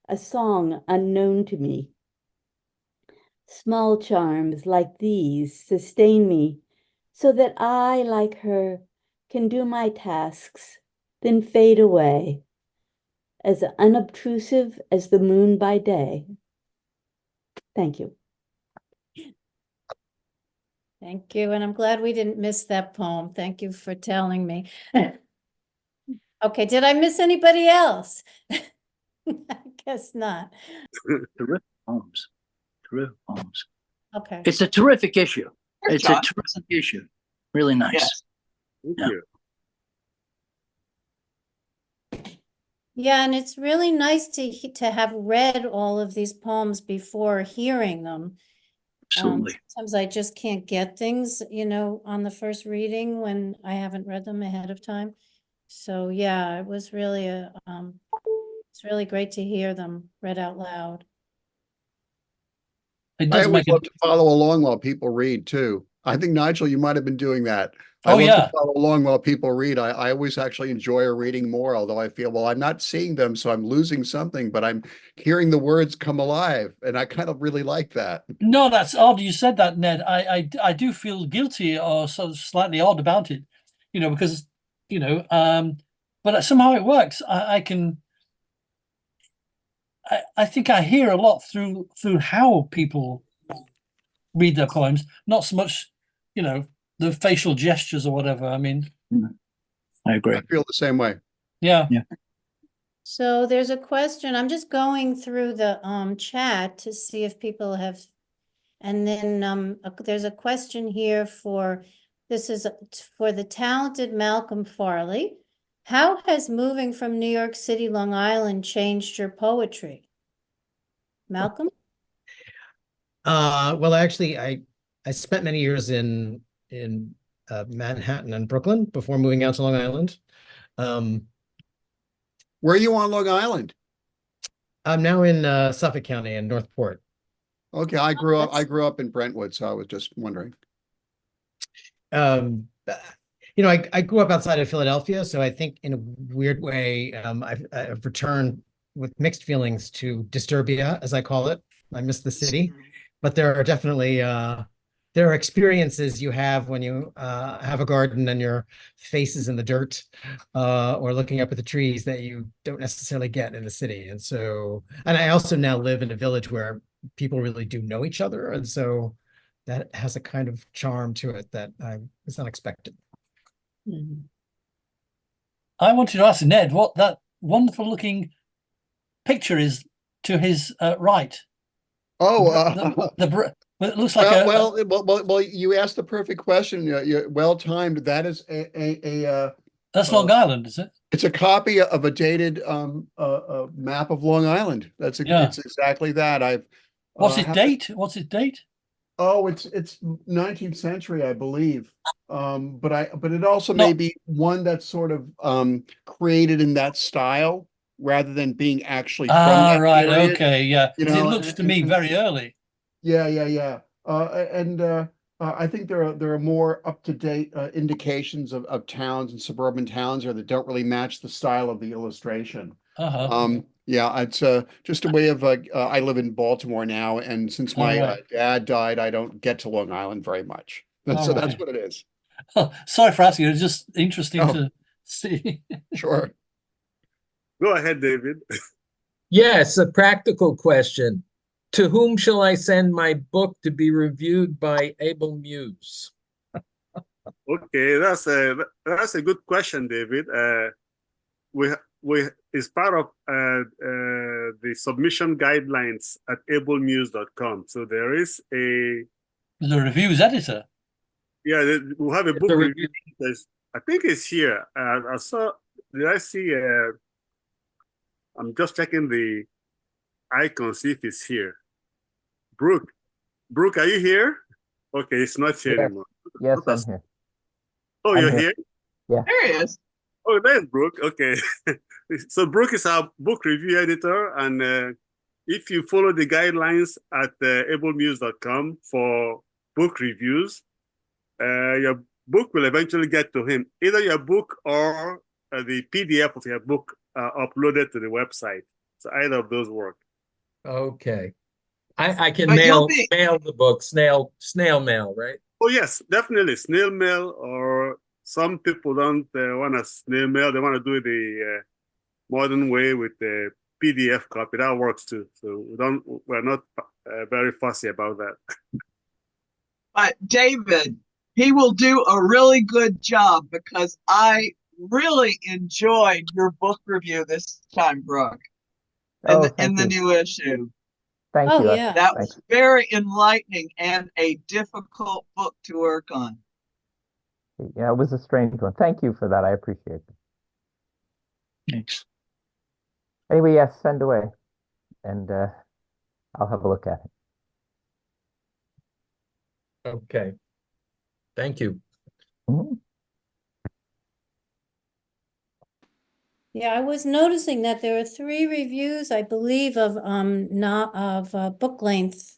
a song unknown to me. Small charms like these sustain me, so that I, like her, can do my tasks, then fade away, as unobtrusive as the moon by day. Thank you. Thank you, and I'm glad we didn't miss that poem. Thank you for telling me. Okay, did I miss anybody else? I guess not. Terrific poems. Terrific poems. Okay. It's a terrific issue. Good It's job. a terrific issue. Really nice. Yes. Thank Yeah. you. Yeah, and it's really nice to have read all of these poems before hearing them. Absolutely. Sometimes I just can't get things, on the first reading when I haven't read them ahead of time. So yeah, it was really it's really great to hear them read out loud. It I does always make love it. to follow along while people read too. I think, Nigel, you might have been doing that. I Oh, love yeah. to follow along while people read. I always actually enjoy a reading more, although I feel, well, I'm not seeing them, so I'm losing something, but I'm hearing the words come alive. And I kind of really like that. No, that's odd. You said that, Ned. I do feel guilty or sort of slightly odd about it, because but somehow it works. I think I hear a lot through how people read their poems, not so much, the facial gestures or whatever. I mean, I agree. I feel the same way. yeah. So there's a question. I'm just going through the chat to see if people have, and then there's a question here this is for the talented Malcolm Farley. How has moving from New York City, Long Island changed your poetry? Malcolm? Well, actually, I spent many years in Manhattan and Brooklyn before moving out to Long Island. Where are you on Long Island? I'm now in Suffolk County in Northport. Okay, I grew up in Brentwood, so I was just wondering. I grew up outside of Philadelphia, so I think in a weird way, I've returned with mixed feelings to Disturbia, as I call it. I miss the city, but there are definitely there are experiences you have when you have a garden and your face is in the dirt or looking up at the trees that you don't necessarily get in the city. And I also now live in a village where people really do know each other, and so that has a kind of charm to it that is unexpected. I wanted to ask Ned what that wonderful looking picture is to his right. Oh, it looks like well, you asked the perfect question. You're well timed. That is that's Long Island, is it? It's a copy of a dated map of Long Island. It's exactly that. What's its date? What's its date? Oh, it's 19th century, I believe. But it also may be one that's sort of created in that style rather than being actually from that right, period. okay, yeah. You It know, looks to me very early. Yeah. I think there are more up-to-date indications of towns and suburban towns here that don't really match the style of the illustration. Yeah, it's just a way of I live in Baltimore now, and since my dad died, I don't get to Long Island very much. So that's what it is. Sorry for asking. It's just interesting to see. Sure. Go ahead, David. Yes, a practical question. To whom shall I send my book to be reviewed by Able Muse? Okay, that's a good question, David. We is part of the submission guidelines at ablemuse.com. So there is a The reviews editor. yeah, we'll have a book The review. I think it's here. I saw. Did I see? I'm just checking the icon, see if it's here. Brooke, are you here? Okay, it's not here anymore. Yes, I'm here. Oh, I'm you're here. here? Yeah. There he is. Oh, there's Brooke. Okay. So Brooke is our book review editor, and if you follow the guidelines at ablemuse.com for book reviews, your book will eventually get to him. Either your book or the PDF of your book uploaded to the website. So either of those work. Okay. I can But you'll mail the book, snail mail, right? Oh yes, definitely snail mail. Or some people don't want to snail mail; they want to do it the modern way with the PDF copy. That works too. So we're not very fussy about that. But David, he will do a really good job because I really enjoyed your book review this time, Brooke, Oh, in thank the you. new issue. Thank Oh, you. yeah. That Thanks. was very enlightening and a difficult book to work on. Yeah, it was a strange one. Thank you for that. I appreciate it. Thanks. Anyway, yes, send away, and I'll have a look at it. Okay. Thank you. Mhm. Yeah, I was noticing that there are 3 reviews, I believe, of book length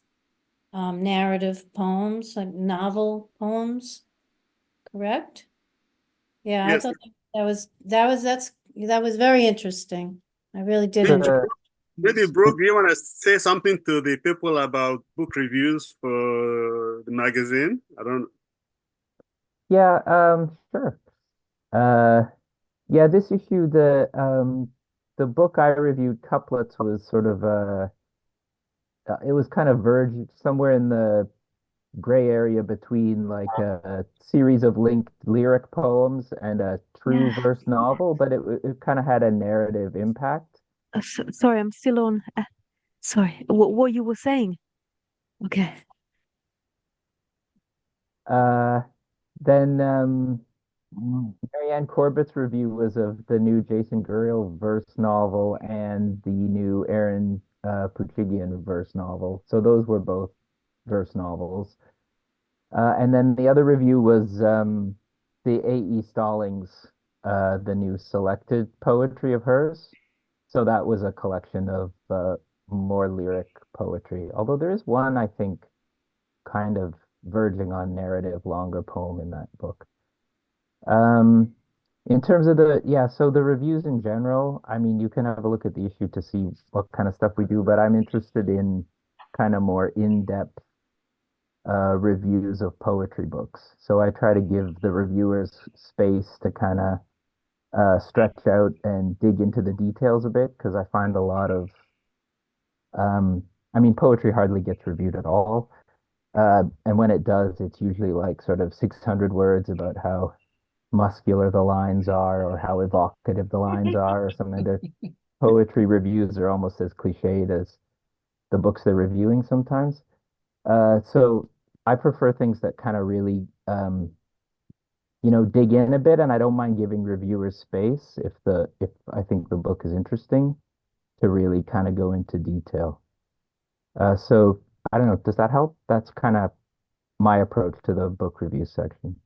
narrative poems, like novel poems, correct? Yeah, I Yes. thought that was very interesting. I really did enjoy. Maybe Brooke, do you want to say something to the people about book reviews for the magazine? I don't. Yeah, sure. Yeah, this issue, the book I reviewed, Couplets, was sort of it was kind of verged somewhere in the gray area between like a series of linked lyric poems and a true verse novel, but it kind of had a narrative impact. Sorry, I'm still on. Sorry, what you were saying? Okay. Then Marianne Corbett's review was of the new Jason Guriel verse novel and the new Aaron Puchigian verse novel. So those were both verse novels. And then the other review was the A.E. Stallings, the new selected poetry of hers. So that was a collection of more lyric poetry. Although there is one, I think, kind of verging on narrative, longer poem in that book. In terms of so the reviews in general, I mean, you can have a look at the issue to see what kind of stuff we do, but I'm interested in kind of more in-depth reviews of poetry books. So I try to give the reviewers space to kind of stretch out and dig into the details a bit, because I find a lot of, I mean, poetry hardly gets reviewed at all. And when it does, it's usually like sort of 600 words about how muscular the lines are or how evocative the lines are or something. Their poetry reviews are almost as cliched as the books they're reviewing sometimes. So I prefer things that kind of really, dig in a bit, and I don't mind giving reviewers space if I think the book is interesting to really kind of go into detail. So I don't know, does that help? That's kind of my approach to the book review section.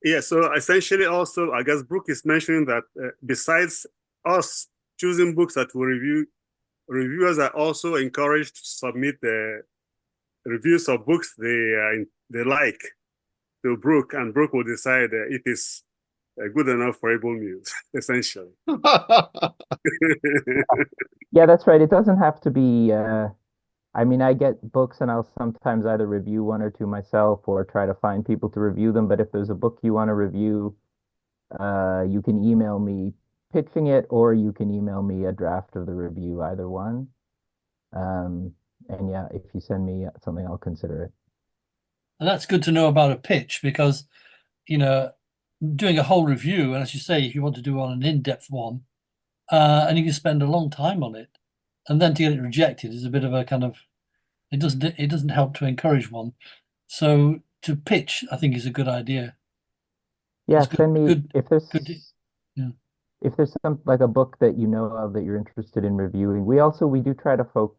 Yeah, so essentially also, I guess Brooke is mentioning that besides us choosing books that we review, reviewers are also encouraged to submit reviews of books they like to Brooke, and Brooke will decide if it's good enough for Able Muse, essentially. Yeah, that's right. It doesn't have to be, I mean, I get books and I'll sometimes either review one or two myself or try to find people to review them. But if there's a book you want to review, you can email me pitching it, or you can email me a draft of the review, either one. And yeah, if you send me something, I'll consider it. And that's good to know about a pitch because, you know, doing a whole review, and as you say, if you want to do on an in-depth one, and you can spend a long time on it, and then to get it rejected is a bit of a kind of, it doesn't help to encourage one. So to pitch, I think is a good idea. Yeah, It's send me good, if there's yeah. if there's some like a book that you know of that you're interested in reviewing. We do try to focus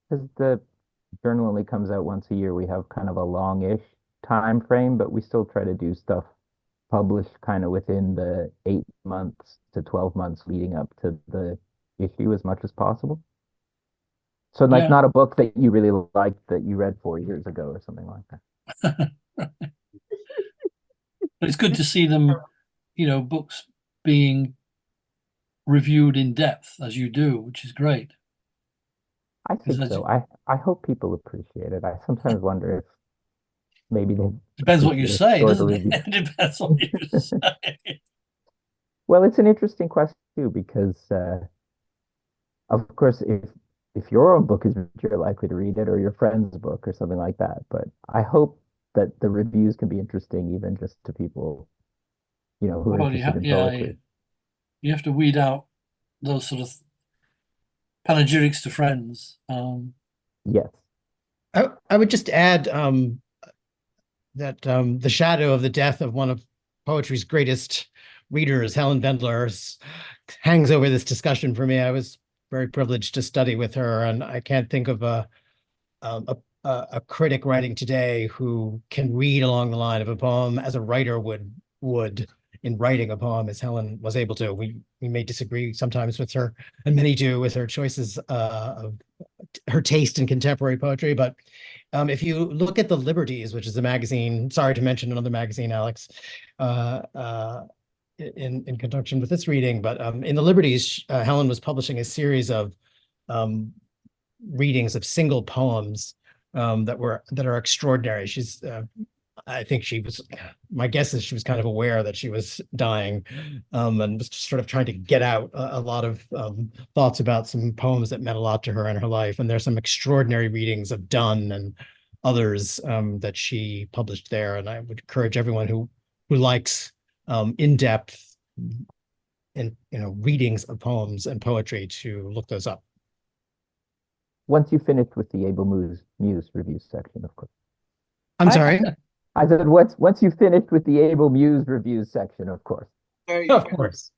because the journal only comes out once a year. We have kind of a long-ish time frame, but we still try to do stuff published kind of within the 8 months to 12 months leading up to the issue as much as possible. So like Yeah. not a book that you really liked that you read 4 years ago or something like that. But it's good to see them, you know, books being reviewed in depth as you do, which is great. I think so. I hope people appreciate it. I sometimes wonder if maybe they Depends what you appreciate a say, shorter doesn't review. it? It depends what you say. Well, it's an interesting question too, because of course, if your own book is, you're likely to read it, or your friend's book, or something like that. But I hope that the reviews can be interesting, even just to people, you know, who are Well, interested in yeah, poetry. you have to weed out those sort of panegyrics to friends. Yes. I would just add that the shadow of the death of one of poetry's greatest readers, Helen Vendler, hangs over this discussion for me. I was very privileged to study with her, and I can't think of a critic writing today who can read along the line of a poem as a writer would in writing a poem as Helen was able to. We may disagree sometimes with her, and many do, with her choices of her taste in contemporary poetry. But if you look at The Liberties, which is a magazine, sorry to mention another magazine, Alex, in conjunction with this reading, but in The Liberties, Helen was publishing a series of readings of single poems that are extraordinary. She's I think she was, my guess is she was kind of aware that she was dying, and was just sort of trying to get out a lot of thoughts about some poems that meant a lot to her in her life. And there's some extraordinary readings of Donne and others that she published there. And I would encourage everyone who likes in-depth and readings of poems and poetry to look those up. Once you finished with the Able Muse review section, of course. I'm sorry? I said once you finished with the Able Muse reviews section, of course. Of course.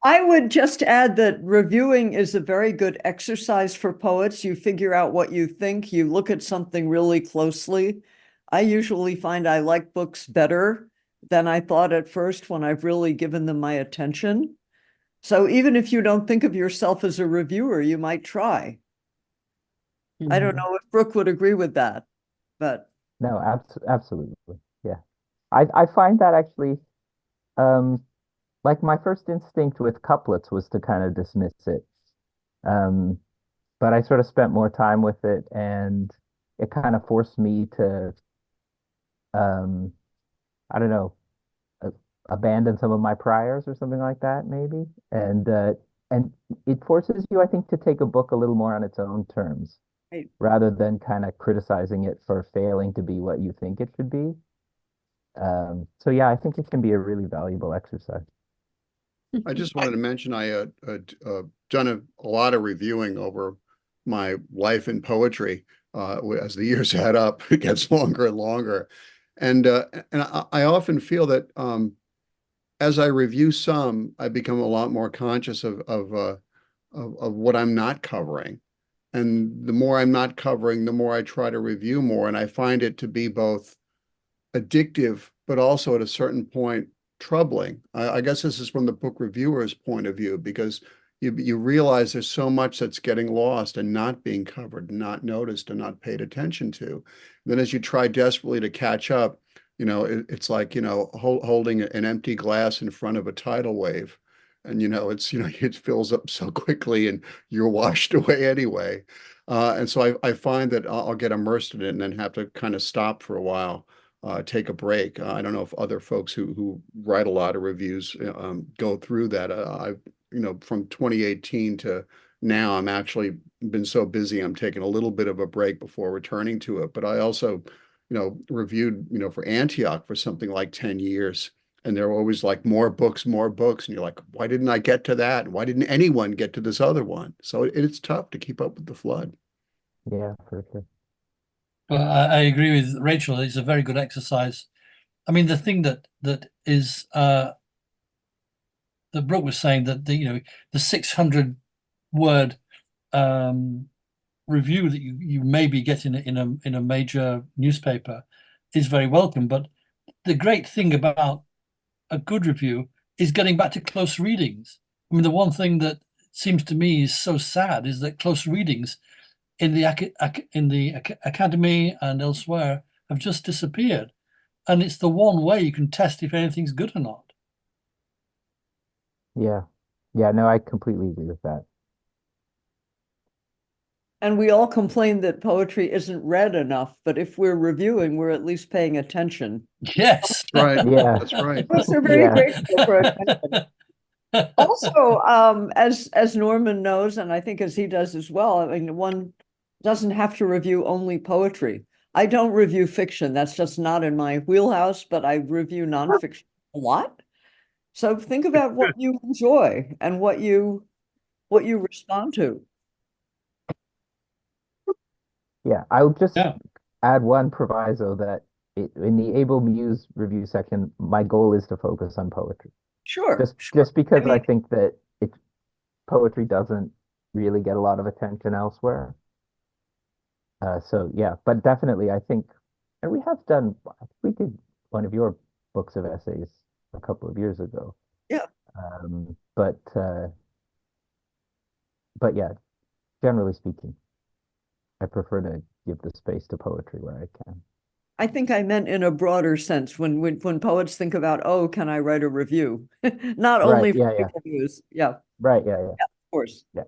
I would just add that reviewing is a very good exercise for poets. You figure out what you think, you look at something really closely. I usually find I like books better than I thought at first when I've really given them my attention. So even if you don't think of yourself as a reviewer, you might try. I don't know if Brooke would agree with that, but. No, absolutely. Yeah. I find that actually, like my first instinct with couplets was to kind of dismiss it. But I sort of spent more time with it, and it kind of forced me to, I don't know, abandon some of my priors or something like that, maybe. And it forces you, I think, to take a book a little more on its own terms, right, rather than kind of criticizing it for failing to be what you think it should be. So yeah, I think it can be a really valuable exercise. I just wanted to mention I done a lot of reviewing over my life in poetry. As the years add up, it gets longer and longer, and I often feel that as I review some, I become a lot more conscious of what I'm not covering, and the more I'm not covering, the more I try to review more, and I find it to be both addictive, but also at a certain point troubling. I guess this is from the book reviewer's point of view, because you realize there's so much that's getting lost and not being covered, and not noticed, and not paid attention to. And then as you try desperately to catch up, it's like, holding an empty glass in front of a tidal wave. And, it fills up so quickly and you're washed away anyway. And so I find that I'll get immersed in it and then have to kind of stop for a while. Take a break. I don't know if other folks who write a lot of reviews go through that. I've from 2018 to now I'm actually been so busy, I'm taking a little bit of a break before returning to it. But I also, reviewed, for Antioch for something like 10 years. And they're always like more books. And you're like, why didn't I get to that? And why didn't anyone get to this other one? So it's tough to keep up with the flood. Yeah, for sure. Well, I agree with Rachel. It's a very good exercise. I mean, the thing that is that Brooke was saying, that the 600 word review that you maybe get in a major newspaper is very welcome. But the great thing about a good review is getting back to close readings. I mean, the one thing that seems to me is so sad is that close readings in the academy and elsewhere have just disappeared, and it's the one way you can test if anything's good or not. Yeah. Yeah, no, I completely agree with that. And we all complain that poetry isn't read enough, but if we're reviewing, we're at least paying attention. Yes. Right. Yeah. That's right. We're very Yeah. grateful for attention. Also, as Norman knows, and I think as he does as well, I mean, one doesn't have to review only poetry. I don't review fiction. That's just not in my wheelhouse, but I review nonfiction a lot. So think about what you enjoy and what you respond to. Yeah, I would just Yeah. add one proviso that in the Able Muse review section, my goal is to focus on poetry. Sure. Just because I mean, think that poetry doesn't really get a lot of attention elsewhere. So yeah, but definitely I think, and we did one of your books of essays a couple of years ago. Yeah. But yeah, generally speaking, I prefer to give the space to poetry where I can. I think I meant in a broader sense when poets think about, oh, can I write a review? Not Right, only for yeah, yeah. Able Muse. Yeah, Right, yeah, yeah. of course. Yeah.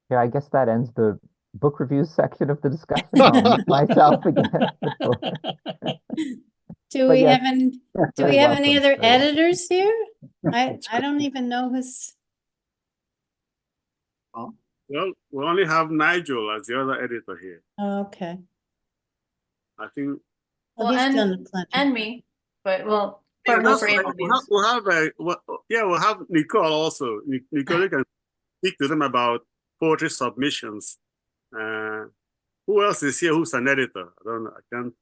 Yeah, I guess that ends the book reviews section of the discussion. I'll mute myself again. Do But we yes, have any, do very we have any welcome, other very welcome. editors here? I don't even know who's. Well, we only have Nigel as the other editor here. Okay. I think. Well, he's done plenty. And me, but well, Yeah, for Able Muse. we'll have Nicole also. Nicole, you can speak to them about poetry submissions. Who else is here who's an editor? I don't know. I can't.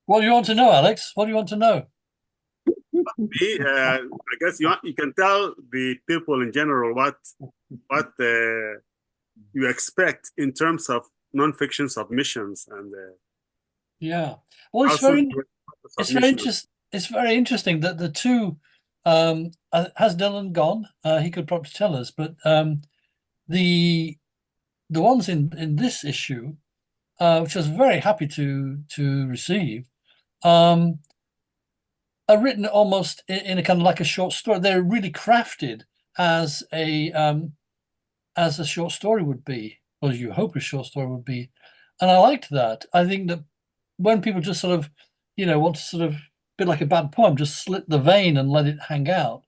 What do you want to know, Alex? What do you want to know? I guess you can tell the people in general what you expect in terms of nonfiction submissions and. Yeah. Well, it's very interesting that the two has Dylan gone? He could probably tell us, but the ones in this issue, which I was very happy to receive, are written almost in a kind of like a short story. They're really crafted as a short story would be, or as you hope a short story would be, and I liked that. I think that when people just sort of, want to sort of be like a bad poem, just slit the vein and let it hang out.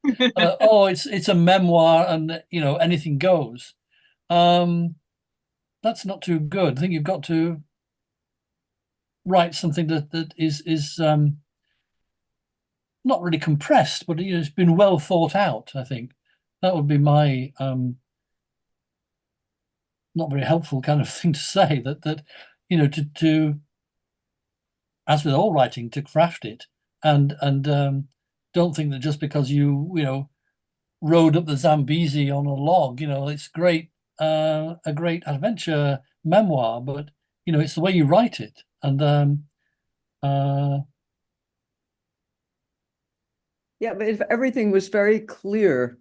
Oh, it's a memoir, and anything goes. That's not too good. I think you've got to write something that is not really compressed, but it's been well thought out. I think that would be my not very helpful kind of thing to say. That to as with all writing, to craft it and don't think that just because you rode up the Zambezi on a log, it's great, a great adventure memoir, but it's the way you write it. And yeah, but if everything was very clear,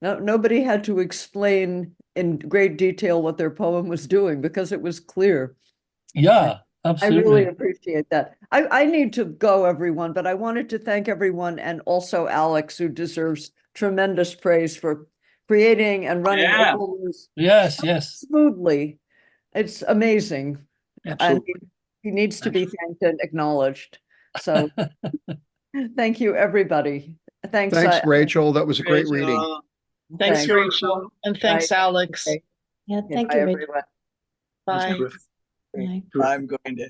nobody had to explain in great detail what their poem was doing because it was clear. Yeah, absolutely. I really appreciate that. I need to go, everyone, but I wanted to thank everyone, and also Alex, who deserves tremendous praise for creating and running Able Muse yes smoothly. It's amazing. Absolutely. And he needs to be thanked and acknowledged. So Thank you, everybody. Thanks. Thanks, Rachel. That was a great reading. Rachel. Thanks, Thanks. Rachel. And thanks, Alex. Okay. Yeah, Okay, thank bye, you, Rachel. everyone. Bye. Bye. I'm going to.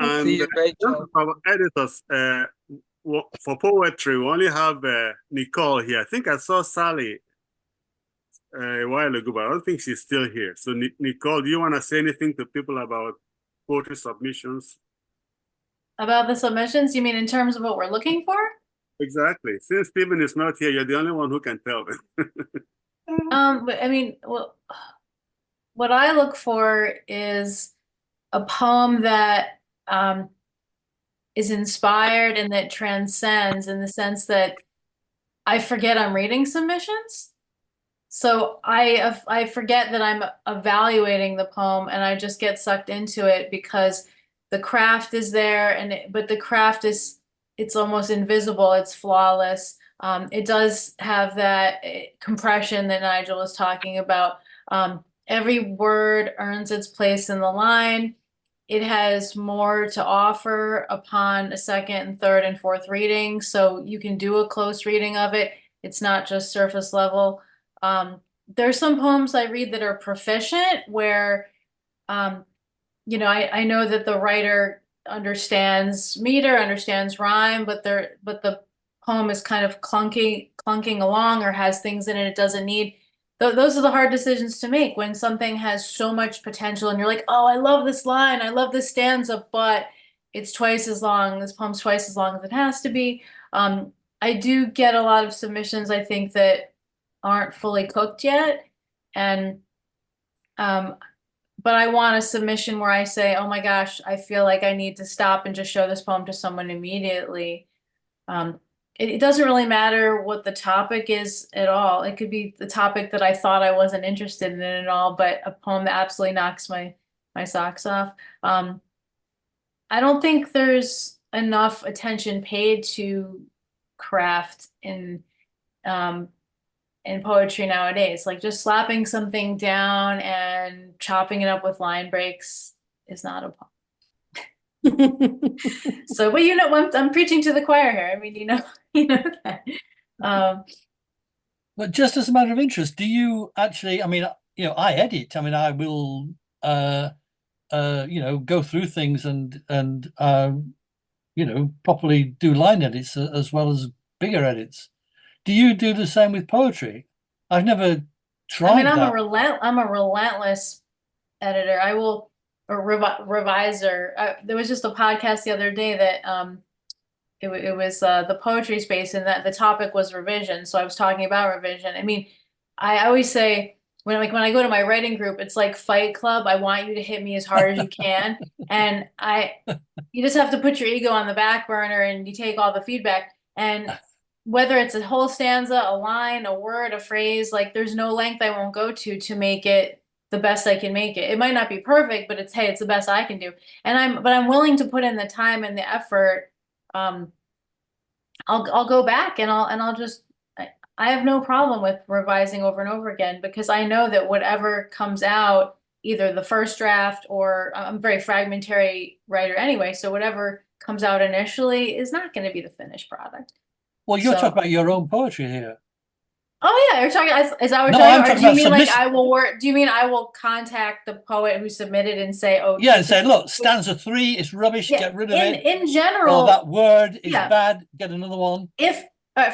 And See you, Rachel. our editors, for poetry, we only have Nicole here. I think I saw Sally a while ago, but I don't think she's still here. So, Nicole, do you want to say anything to people about poetry submissions? About the submissions, you mean in terms of what we're looking for? Exactly. Since Stephen is not here, you're the only one who can tell them. But I mean, well, what I look for is a poem that is inspired and that transcends, in the sense that I forget I'm reading submissions. So I forget that I'm evaluating the poem, and I just get sucked into it because the craft is there, but the craft it's almost invisible. It's flawless. It does have that compression that Nigel was talking about. Every word earns its place in the line. It has more to offer upon a second and third and fourth reading, so you can do a close reading of it. It's not just surface level. There's some poems I read that are proficient, where you know, I know that the writer understands meter, understands rhyme, but the poem is kind of clunking along, or has things in it doesn't need. Those are the hard decisions to make when something has so much potential and you're like, oh, I love this line, I love this stanza, but it's twice as long, this poem's twice as long as it has to be. I do get a lot of submissions, I think, that aren't fully cooked yet. And but I want a submission where I say, oh my gosh, I feel like I need to stop and just show this poem to someone immediately. It doesn't really matter what the topic is at all. It could be the topic that I thought I wasn't interested in at all, but a poem that absolutely knocks my socks off. I don't think there's enough attention paid to craft in poetry nowadays. Like, just slapping something down and chopping it up with line breaks is not a poem. So, but you know, I'm preaching to the choir here. I mean, you know that. But just as a matter of interest, do you actually, I mean, you know, I edit. I mean, I will, you know, go through things and you know, properly do line edits as well as bigger edits. Do you do the same with poetry? I've never tried I mean, that. I'm a relentless editor. I will, or reviser. There was just a podcast the other day that it was the poetry space, and that the topic was revision. So I was talking about revision. I mean, I always say, when I go to my writing group, it's like Fight Club. I want you to hit me as hard as you can, and you just have to put your ego on the back burner, and you take all the feedback. And whether it's a whole stanza, a line, a word, a phrase, like, there's no length I won't go to make it the best I can make it. It might not be perfect, but it's the best I can do. And I'm willing to put in the time and the effort. I'll go back and I'll just, I have no problem with revising over and over again, because I know that whatever comes out, either the first draft, or I'm a very fragmentary writer anyway, so whatever comes out initially is not going to be the finished product. Well, you're talking about your own poetry here. Oh yeah, you're talking. Is that what No, you're I'm talking? Or talking do you about mean like submission. I will work? Do you mean I will contact the poet who submitted and say, oh Yeah, and say, look, stanza 3 is rubbish. Yeah, Get rid of it. in general, Or that word is yeah. bad. Get another one. If,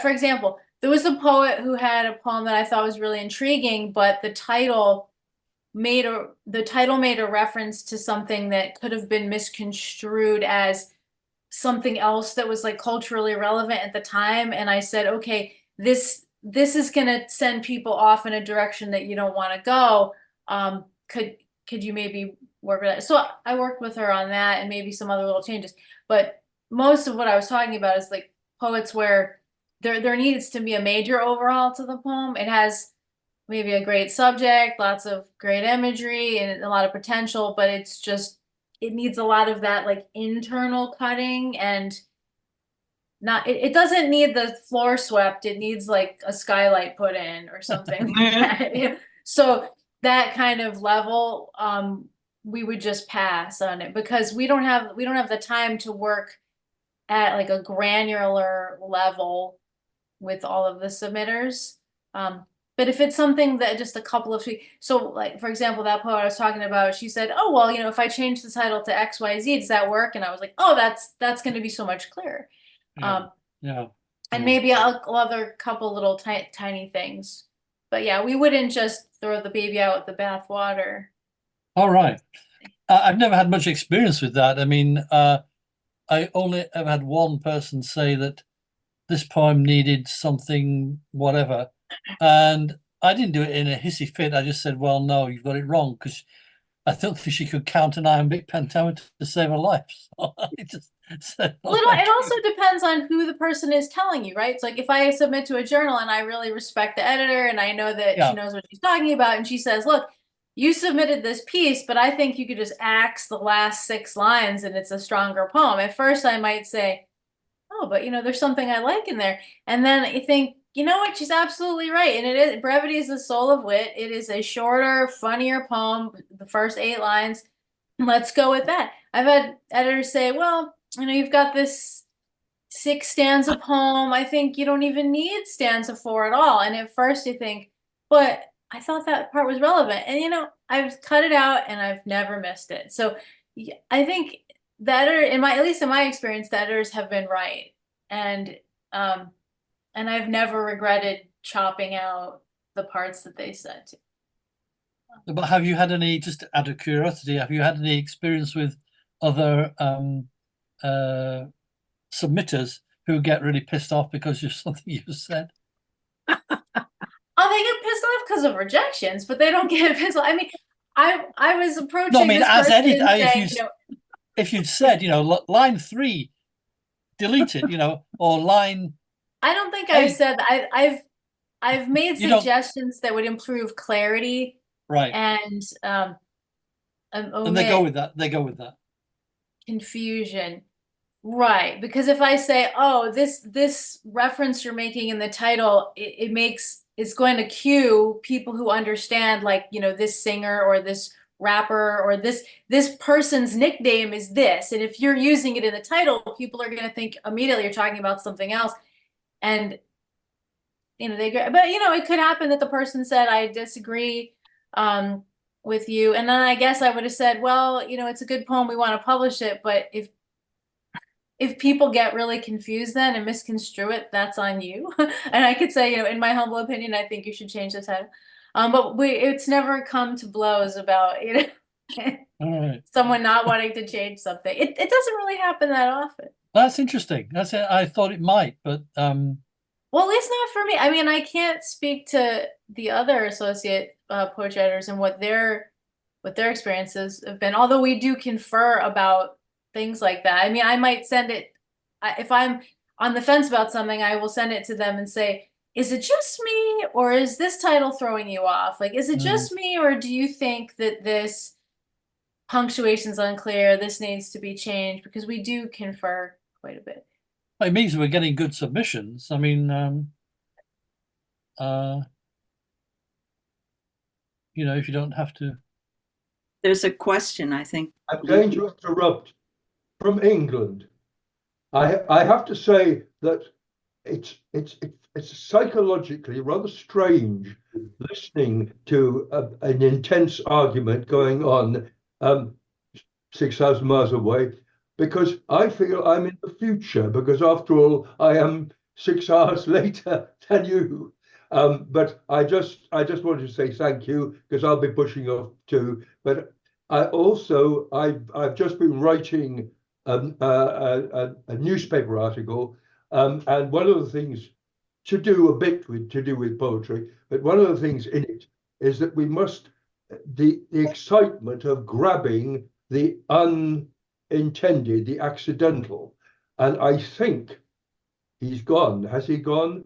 for example, there was a poet who had a poem that I thought was really intriguing, but the title made a reference to something that could have been misconstrued as something else that was like culturally relevant at the time. And I said, okay, this is gonna send people off in a direction that you don't want to go. Could you maybe work with that? So I worked with her on that, and maybe some other little changes. But most of what I was talking about is like poets where there needs to be a major overhaul to the poem. It has maybe a great subject, lots of great imagery, and a lot of potential, but it's just, it needs a lot of that like internal cutting, and not, it doesn't need the floor swept. It needs like a skylight put in or something like that. Yeah. So that kind of level, we would just pass on it, because we don't have the time to work at like a granular level with all of the submitters. But if it's something that just a couple of, so like, for example, that poet I was talking about, she said, oh, well, if I change the title to XYZ, does that work? And I was like, oh, that's going to be so much clearer. And maybe other couple little tiny things. But yeah, we wouldn't just throw the baby out with the bathwater. All right. I've never had much experience with that. I mean, I only ever had one person say that this poem needed something, whatever. And I didn't do it in a hissy fit. I just said, well, no, you've got it wrong, because I don't think she could count an iambic pentameter to save her life. So I just said, well, it also depends on who the person is telling you, right? It's like if I submit to a journal and I really respect the editor and I know that she knows what she's talking about, and she says, look, you submitted this piece, but I think you could just axe the last 6 lines and it's a stronger poem. At first I might say, oh, but there's something I like in there. And then I think, you know what, she's absolutely right. And it is, brevity is the soul of wit. It is a shorter, funnier poem, the first 8 lines. Let's go with that. I've had editors say, well, you've got this 6 stanza poem. I think you don't even need stanza 4 at all. And at first you think, but I thought that part was relevant. And I've cut it out and I've never missed it. So I think the editor, at least in my experience, the editors have been right. And I've never regretted chopping out the parts that they said to. But have you had any, just out of curiosity, have you had any experience with other submitters who get really pissed off because of something you said? Oh, they get pissed off because of rejections, but they don't get pissed off. I mean, I was approaching. No, I mean, this as person editor, saying, if you'd said, line 3, delete it, or line. I don't think I've said that. I've made suggestions that would improve clarity. Right. And and they go with that. They go with that. Confusion. Right. Because if I say, oh, this reference you're making in the title, it's going to cue people who understand, like, this singer or this rapper or this person's nickname is this. And if you're using it in the title, people are going to think immediately you're talking about something else. And, but it could happen that the person said, I disagree with you. And then I guess I would have said, well, it's a good poem. We want to publish it. But if people get really confused then and misconstrue it, that's on you. And I could say, in my humble opinion, I think you should change the title. But it's never come to blows about, someone not wanting to change something. It doesn't really happen that often. That's interesting. That's it. I thought it might, but well, at least not for me. I mean, I can't speak to the other associate poetry editors and what their experiences have been. Although we do confer about things like that. I mean, I might send it if I'm on the fence about something. I will send it to them and say, "Is it just me, or is this title throwing you off? Like, is it just me, or do you think that this punctuation's unclear? This needs to be changed?" Because we do confer quite a bit. It means we're getting good submissions. I mean, if you don't have to. There's a question, I think. I'm going to interrupt. From England, I have to say that it's psychologically rather strange listening to an intense argument going on 6,000 miles away, because I feel I'm in the future, because after all, I am 6 hours later than you. But I just wanted to say thank you, because I'll be pushing off too. But I've just been writing a newspaper article, and one of the things to do with poetry, but one of the things in it is that we must the excitement of grabbing the unintended, the accidental, and I think he's gone. Has he gone?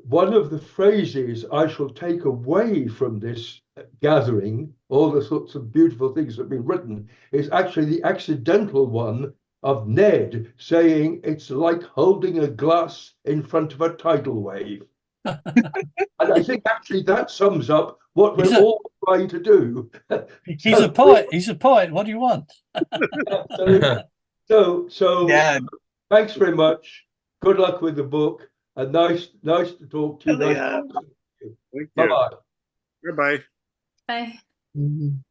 One of the phrases I shall take away from this gathering, all the sorts of beautiful things that have been written, is actually the accidental one of Ned saying it's like holding a glass in front of a tidal wave. And I think actually that sums up what we're all trying to do. He's a poet. He's a poet. What do you want? So Yeah. thanks very much. Good luck with the book. And nice to talk to you. Oh, Nice yeah. to talk to you. Thank you. Bye-bye. Goodbye. Bye. And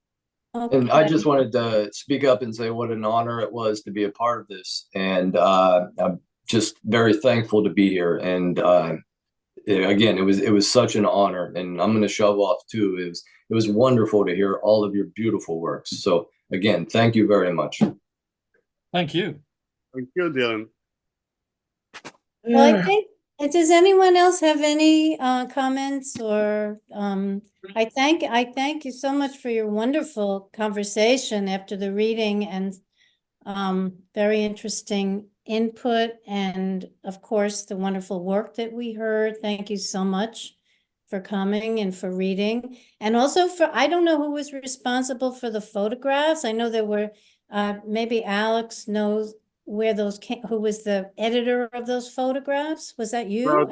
I Okay. just wanted to speak up and say what an honor it was to be a part of this. And I'm just very thankful to be here. And again, it was such an honor. And I'm going to shove off too. It was wonderful to hear all of your beautiful works. So again, thank you very much. Thank you. Thank you, Dylan. Well, I think, does anyone else have any comments or I thank you so much for your wonderful conversation after the reading and very interesting input and of course the wonderful work that we heard. Thank you so much for coming and for reading. And also for, I don't know who was responsible for the photographs. I know there were, maybe Alex knows where those came, who was the editor of those photographs? Was that you? Are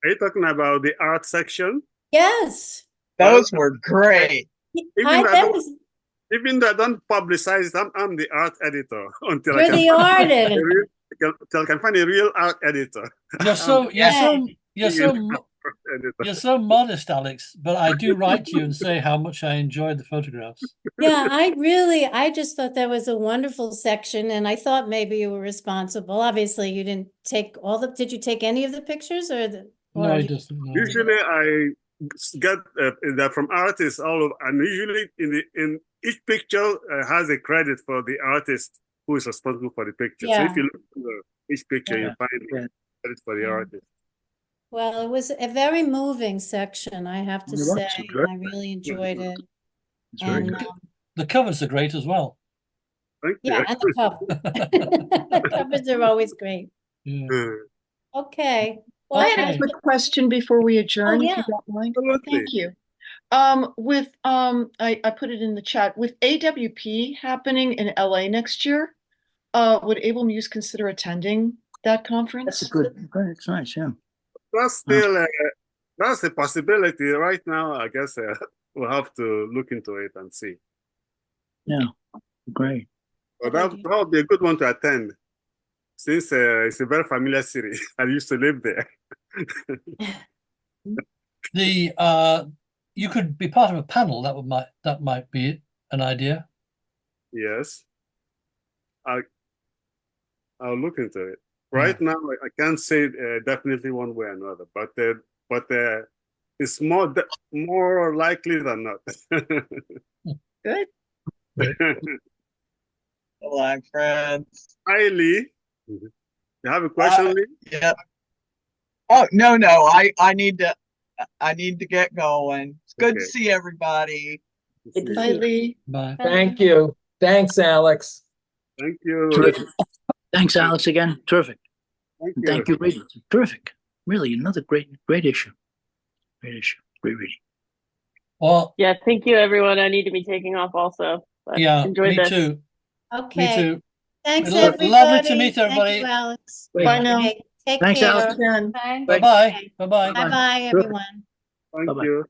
you talking about the art section? Yes. Those were great. Even though I don't publicize it, I'm the art editor until You're the art editor. Until I can find a real art editor. You're so modest, Alex, but I do write to you and say how much I enjoyed the photographs. Yeah, I just thought that was a wonderful section and I thought maybe you were responsible. Obviously, you didn't take all the, did you take any of the pictures or the? No, I just. No. Usually I get that from artists all over, and usually in each picture has a credit for the artist who is responsible for the picture. Yeah. So if you look at each picture, you find credit for the artist. Well, it was a very moving section, I have to It was, say. it's great. I really enjoyed it. It's very And, good. The covers are great as well. Thank yeah, and the cover. The covers are always great. Yeah. Okay. Well, I had a quick question before we adjourn, if yeah. you don't mind. Absolutely. Thank you. With I put it in the chat. With AWP happening in LA next year, would Able Muse consider attending that conference? That's a good. It's nice, yeah. That's still that's a possibility. Right now, I guess we'll have to look into it and see. Yeah, great. But that would be a good one to attend, since it's a very familiar city. I used to live there. You could be part of a panel. That might be an idea. Yes, I'll look into it. Right now, I can't say definitely one way or another, but it's more likely than not. Good. Hello, friends. Hi, Lee. You have a question, Lee? Yeah. Oh, no. I need to get going. It's good to see everybody. Bye, Lee. Bye. Thank you. Thanks, Alex. Thank you. Terrific. Thanks, Alex, again. Terrific. Thank you. Thank you, reading. Terrific. Really, another great issue. Great issue. Great reading. Well, Yeah, thank you, everyone. I need to be taking off also. But yeah, enjoy me this. too. Okay. Me too. Thanks, Lovely everybody. to meet everybody. Thank you, Alex. Bye now. Okay, take Thanks, care. Alex. Bye. Bye-bye. Bye-bye. Bye-bye, everyone. Thank Bye-bye. you.